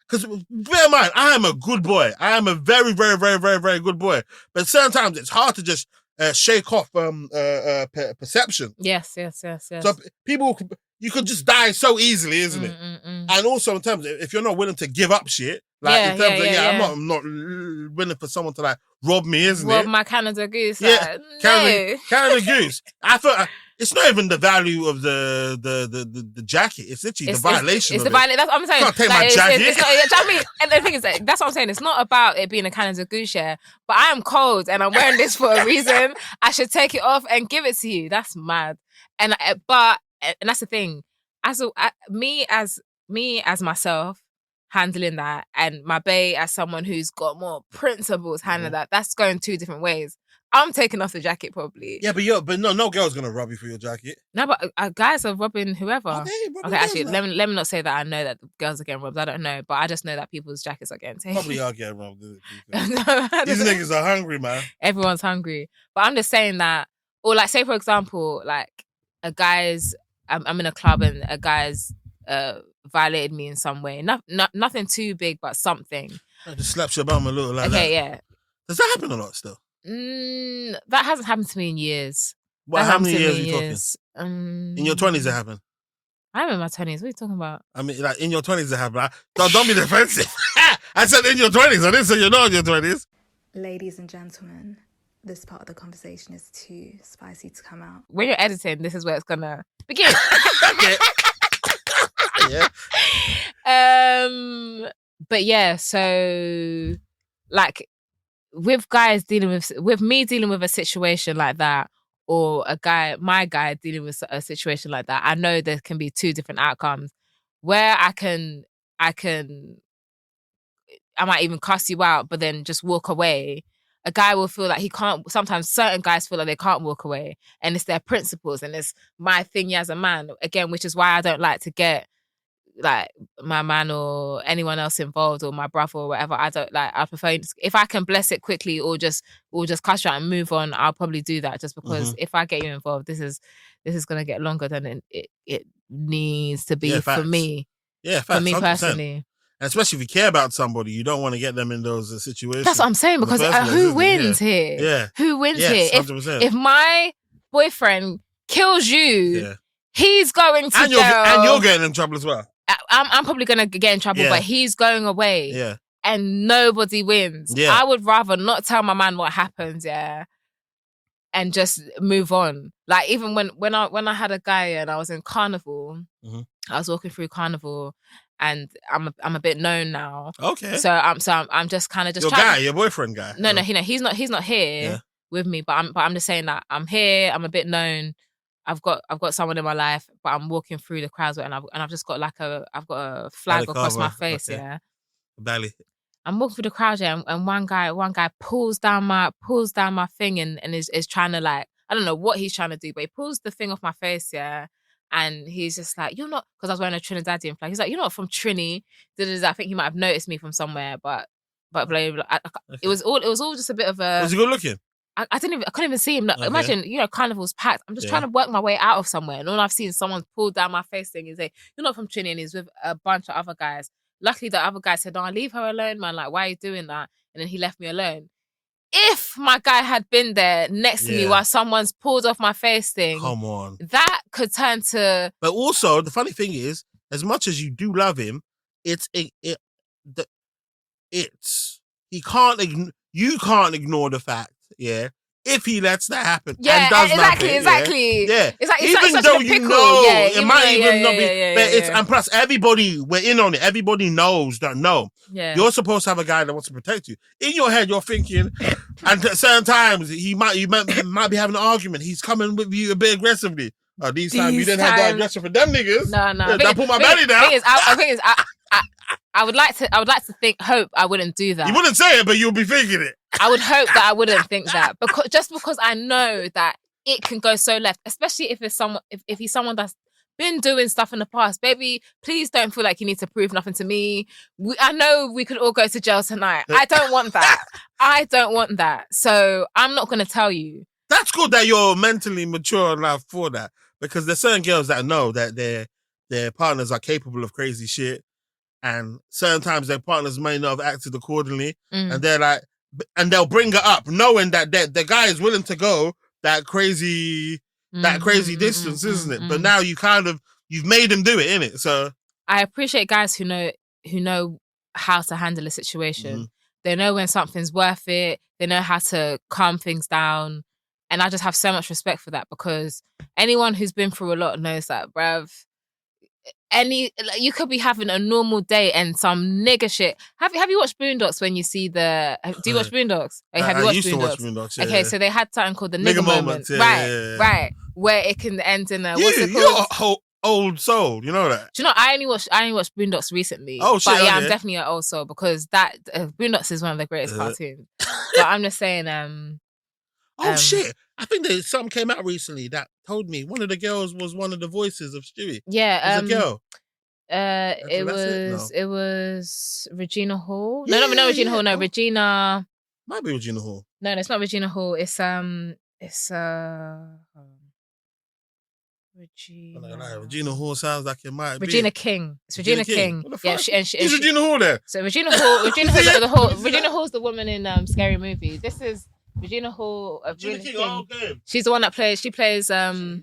because bear in mind, I am a good boy. I am a very, very, very, very, very good boy. But certain times, it's hard to just shake off perception. Yes. So people, you could just die so easily, isn't it? And also in terms of, if you're not willing to give up shit, like in terms of, I'm not willing for someone to like rob me, isn't it? Rob my Canada Goose. Yeah, no. Canada Goose. I thought it's not even the value of the jacket. It's literally the violation. It's the violation. That's what I'm saying. You can't take my jacket. It's not, I mean, and the thing is, that's what I'm saying. It's not about it being a Canada Goose, yeah. But I am cold and I'm wearing this for a reason. I should take it off and give it to you. That's mad. And that's the thing. Me as myself handling that, and my bae as someone who's got more principles handling that. That's going two different ways. I'm taking off the jacket probably. Yeah, but no girl's gonna rob you for your jacket. No, but guys are robbing whoever. Okay, actually, let me not say that I know that the girls are getting robbed. I don't know, but I just know that people's jackets are getting taken. Probably are getting robbed. These niggas are hungry, man. Everyone's hungry. But I'm just saying that, or like, say for example, like a guy's, I'm in a club and a guy's violated me in some way. Nothing too big, but something. Just slaps your bum a little like that. Okay, yeah. Does that happen a lot still? That hasn't happened to me in years. How many years are you talking? In your 20s it happened? I'm in my 20s. What are you talking about? I mean, like, in your 20s it happened. Don't be defensive. I said in your 20s. I didn't say you're not in your 20s. Ladies and gentlemen, this part of the conversation is too spicy to come out. When you're editing, this is where it's gonna begin. Okay. Yeah. But yeah, so like with guys with me dealing with a situation like that, or my guy dealing with a situation like that, I know there can be two different outcomes where I might even cuss you out, but then just walk away. A guy will feel like he can't. Sometimes certain guys feel like they can't walk away, and it's their principles, and it's my thing as a man. Again, which is why I don't like to get like my man or anyone else involved, or my brother or whatever. I don't like. I prefer if I can bless it quickly, or just cuss you out and move on. I'll probably do that, just because if I get you involved, this is gonna get longer than it needs to be for me. Yeah, for me 100%. Personally. And especially if you care about somebody, you don't want to get them in those situations. That's what I'm saying, because who wins here? Yeah. Who wins here? 100%. If my boyfriend kills you, he's going to jail. And you're getting in trouble as well. I'm probably going to get in trouble, but he's going away. Yeah. And nobody wins. Yeah. I would rather not tell my man what happened, and just move on. Like, even when I had a guy and I was in Carnival, I was walking through Carnival, and I'm a bit known now. Okay. So I'm just kind of just your boyfriend guy. No, he's not here with me, but I'm just saying that I'm here. I'm a bit known. I've got someone in my life, but I'm walking through the crowds, and I've just got I've got a flag across my face. Okay. Yeah. Belly. I'm walking through the crowd, and one guy pulls down my thing and is trying to, like, I don't know what he's trying to do, but he pulls the thing off my face, and he's just like, you're not, because I was wearing a Trinidadian flag. He's like, you're not from Trini. I think he might have noticed me from somewhere, but blah, blah, blah. It was all just a bit of a. Was he good looking? I couldn't even see him. Imagine, Carnival's packed. I'm just trying to work my way out of somewhere, and all I've seen is someone pull down my face thing and say, you're not from Trini, and he's with a bunch of other guys. Luckily, the other guy said, no, leave her alone, man. Like, why are you doing that? And then he left me alone. If my guy had been there next to me while someone's pulled off my face thing, come on, that could turn to. But also, the funny thing is, as much as you do love him, you can't ignore the fact, if he lets that happen and does exactly. Yeah. It's like, even though you know it might even not be, but it's, and plus everybody, we're in on it. Everybody knows that you're supposed to have a guy that wants to protect you. In your head, you're thinking, and at certain times you might be having an argument. He's coming with you a bit aggressively. These times you didn't have that aggression for them niggas. No. I put my belly down. I would like to hope I wouldn't do that. You wouldn't say it, but you'll be thinking it. I would hope that I wouldn't think that, because I know that it can go so left, especially if he's someone that's been doing stuff in the past. Baby, please don't feel like you need to prove nothing to me. I know we could all go to jail tonight. I don't want that. So I'm not going to tell you. That's good that you're mentally mature enough for that, because there's certain girls that know that their partners are capable of crazy shit, and certain times their partners may not have acted accordingly, and they're like, and they'll bring it up knowing that the guy is willing to go that crazy distance, isn't it? But now you've made him do it, innit? So I appreciate guys who know how to handle a situation. They know when something's worth it. They know how to calm things down. And I just have so much respect for that, because anyone who's been through a lot knows that, bruv, you could be having a normal day and some nigger shit. Have you watched Boondocks when you see do you watch Boondocks? Have you watched used Boondocks? to watch Boondocks, Okay, so they had something called the nigger moment. Yeah, right. Where it can end in a, what's it called? You're old soul, you know that? Do you know, I only watched Boondocks recently. Oh, shit, but yeah, okay. I'm definitely an old soul, because that Boondocks is one of the greatest cartoons. But I'm just saying, shit. I think something came out recently that told me one of the girls was one of the voices of Stewie. Yeah. It was a girl. It was Regina Hall. No, Regina Hall. No, Regina. Might be Regina Hall. No, it's not Regina Hall. It's Regina. Regina Hall sounds like it might be. Regina King. It's Regina King. Yeah, Is Regina Hall there? So Regina Hall. Regina Hall's the woman in Scary Movie. This is Regina Hall. Regina King. Oh, okay. She's the one that plays. She plays. Regina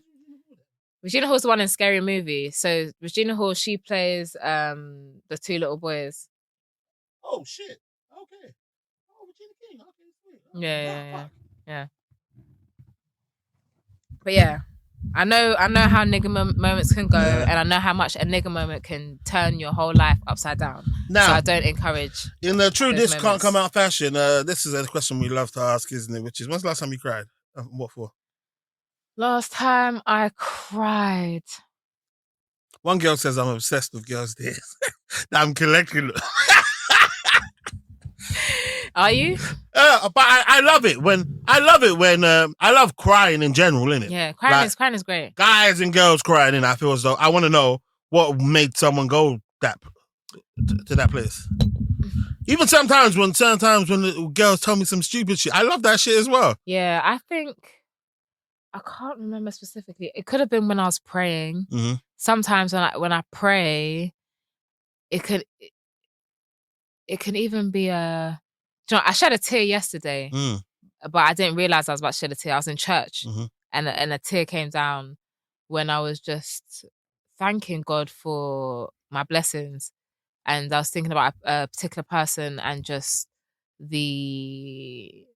Hall's the one in Scary Movie. So Regina Hall, she plays the two little boys. Oh shit. Okay. Oh, Regina King. Okay, sweet. Oh, Yeah. But yeah, I know how nigger moments can go, and I know how much a nigger moment can turn your whole life upside down. Now, so I don't encourage. In the true this can't come out fashion, this is a question we love to ask, isn't it? Which is, when's the last time you cried? What for? Last time I cried. One girl says I'm obsessed with girls' days. I'm collecting. Are you? But I love it when I love crying in general, innit? Yeah, crying is great. Guys and girls crying, and I feel as though I want to know what made someone go to that place. Even sometimes when the girls tell me some stupid shit, I love that shit as well. Yeah, I think I can't remember specifically. It could have been when I was praying. Mm-hmm. Sometimes when I pray, it can even be a. Do you know, I shed a tear yesterday, but I didn't realize I was about to shed a tear. I was in church, and a tear came down when I was just thanking God for my blessings, and I was thinking about a particular person and just the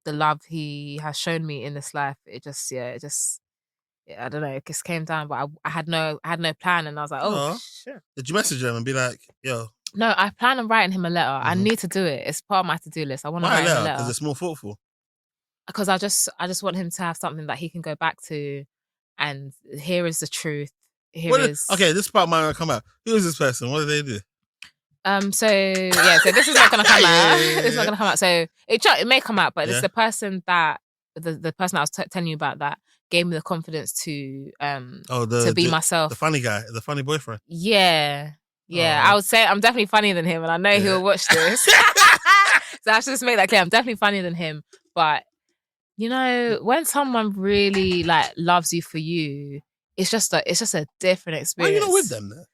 love he has shown me in this life. I don't know, it just came down, but I had no plan, and I was like, shit. Did you message him and be like, yo? No, I plan on writing him a letter. I need to do it. It's part of my to-do list. I want to write him a letter. Because it's more thoughtful. Because I just want him to have something that he can go back to, and here is the truth. Okay, this part might not come out. Who is this person? What did they do? So this is not gonna come out. It's not gonna come out. So it may come out, but it's the person that the person I was telling you about that gave me the confidence to be myself. The funny guy, the funny boyfriend. Yeah. I would say I'm definitely funnier than him, and I know he'll watch this. So I should just make that clear. I'm definitely funnier than him, but you know, when someone really like loves you for you, it's just a different experience. Why are you not with them then?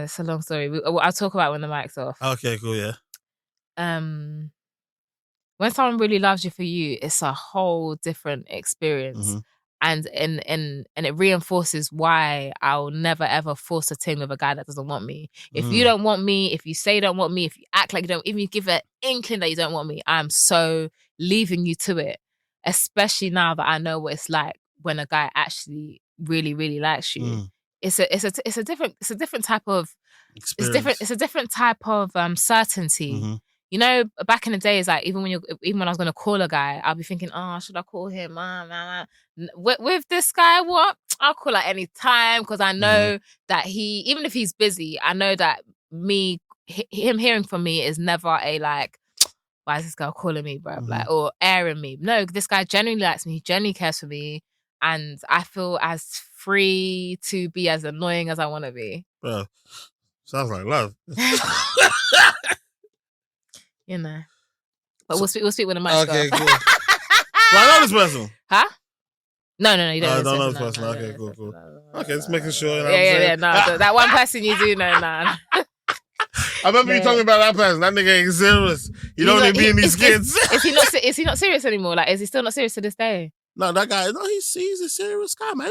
It's a long story. I'll talk about it when the mic's off. Okay, cool, yeah. When someone really loves you for you, it's a whole different experience. And it reinforces why I'll never ever force a thing with a guy that doesn't want me. If you don't want me, if you say you don't want me, if you act like you don't, even you give an inkling that you don't want me, I'm so leaving you to it. Especially now that I know what it's like when a guy actually really, really likes you. It's a different type of experience. It's a different type of certainty. You know, back in the days, like even when I was gonna call a guy, I'll be thinking, oh, should I call him? With this guy, what? I'll call at any time, because I know that even if he's busy, I know that him hearing from me is never a like, why is this girl calling me, bro? Like, or airing me. No, this guy genuinely likes me. He genuinely cares for me, and I feel as free to be as annoying as I want to be. Bro, sounds like love. You know, but we'll speak when the mic Okay, goes. cool. Do I know this person? Huh? No, you don't. I don't know this person. Okay, cool. Okay, just making sure. You know Yeah. No, that one person you do know, nah. I remember you talking about that person. That nigga ain't serious. You don't even be in these kids. Is he not serious anymore? Like, is he still not serious to this day? No, that guy. No, he's a serious guy, man.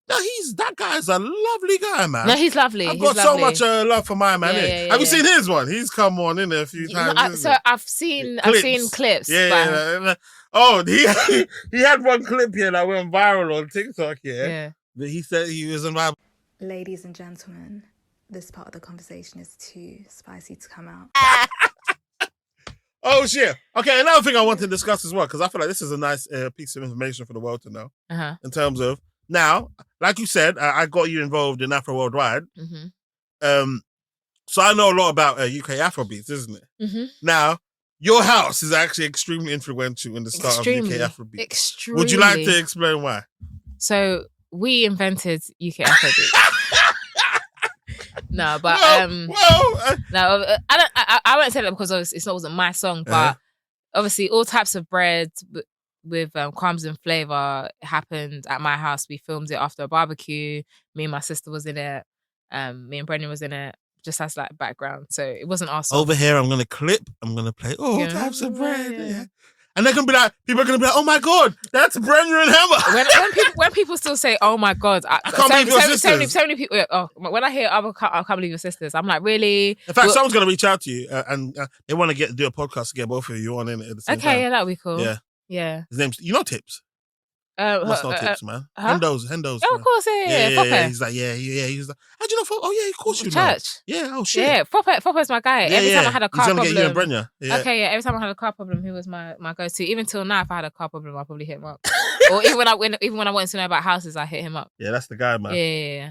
That guy is a lovely guy, man. No, he's lovely. I've got so much love for my man. Yeah, Have you seen his one? He's come on in there a few times. I've seen clips. Yeah. Oh, he had one clip here that went viral on TikTok. Yeah. But he said he was involved. Ladies and gentlemen, this part of the conversation is too spicy to come out. Oh, shit. Okay, another thing I want to discuss as well, because I feel like this is a nice piece of information for the world to know. In terms of, now, like you said, I got you involved in Afro Worldwide. So I know a lot about UK Afrobeats, isn't it? Now, your house is actually extremely influential in the start of UK Afrobeats. Extremely. Would you like to explain why? So, we invented UK Afrobeats. No, but no, I won't say that because it wasn't my song, but obviously all types of bread with crumbs and flavor happened at my house. We filmed it after a barbecue. Me and my sister was in it. Me and Brendan was in it, just as like background. So it wasn't our song. Over here, I'm gonna play all types of bread. Yeah. And they're gonna be like, people are gonna be like, oh my god, that's Brendan and Hemah. When people still say, oh my god, I can't believe your sisters. So many people. When I hear, I can't believe your sisters, I'm like, really? In fact, someone's gonna reach out to you and they want to do a podcast to get both of you on in it at the same time. Okay, yeah, that'd be cool. Yeah. His name's, Tips. What's not Tips, man? Hendo's. Oh, of course, yeah. He's like, he's like, how'd you know? Oh, yeah, of course you know. Church. Yeah, oh shit. Yeah, Popper's my guy. Every time I had a car problem. He's gonna get you and Brenya. Yeah. Okay, yeah, every time I had a car problem, he was my go-to. Even till now, if I had a car problem, I'll probably hit him up. Or even when I wanted to know about houses, I hit him up. Yeah, that's the guy, man.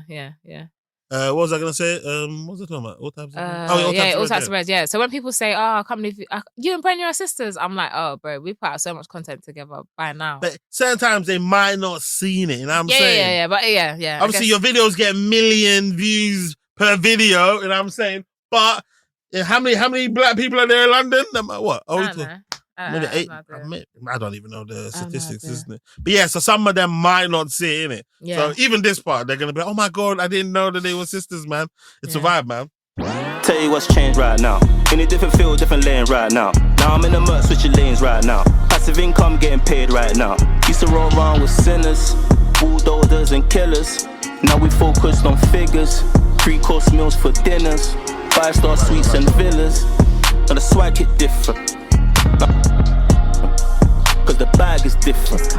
Yeah. What was I gonna say? What was I talking about? All types of all types of bread. Yeah. So when people say, "Oh, I can't believe you and Brenda are sisters," I'm like, "Oh, bro, we put out so much content together by now." But certain times they might not seen it. You know what I'm saying? Yeah. But yeah. Obviously, your videos get 1 million views per video. You know what I'm saying? But how many black people are there in London? What? Maybe 8. I don't even know the statistics, isn't it? But yeah, so some of them might not see it, innit? Yeah. So even this part, they're gonna be, oh my god, I didn't know that they were sisters, man. It's a vibe, man. Tell you what's changed right now. In a different field, different lane right now. Now I'm in the mud, switching lanes right now. Passive income getting paid right now. Used to roll around with sinners, bulldozers and killers. Now we focused on figures, 3-course meals for dinners, 5-star suites and villas. Now the swag hit different. Cause the bag is different.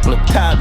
The tab is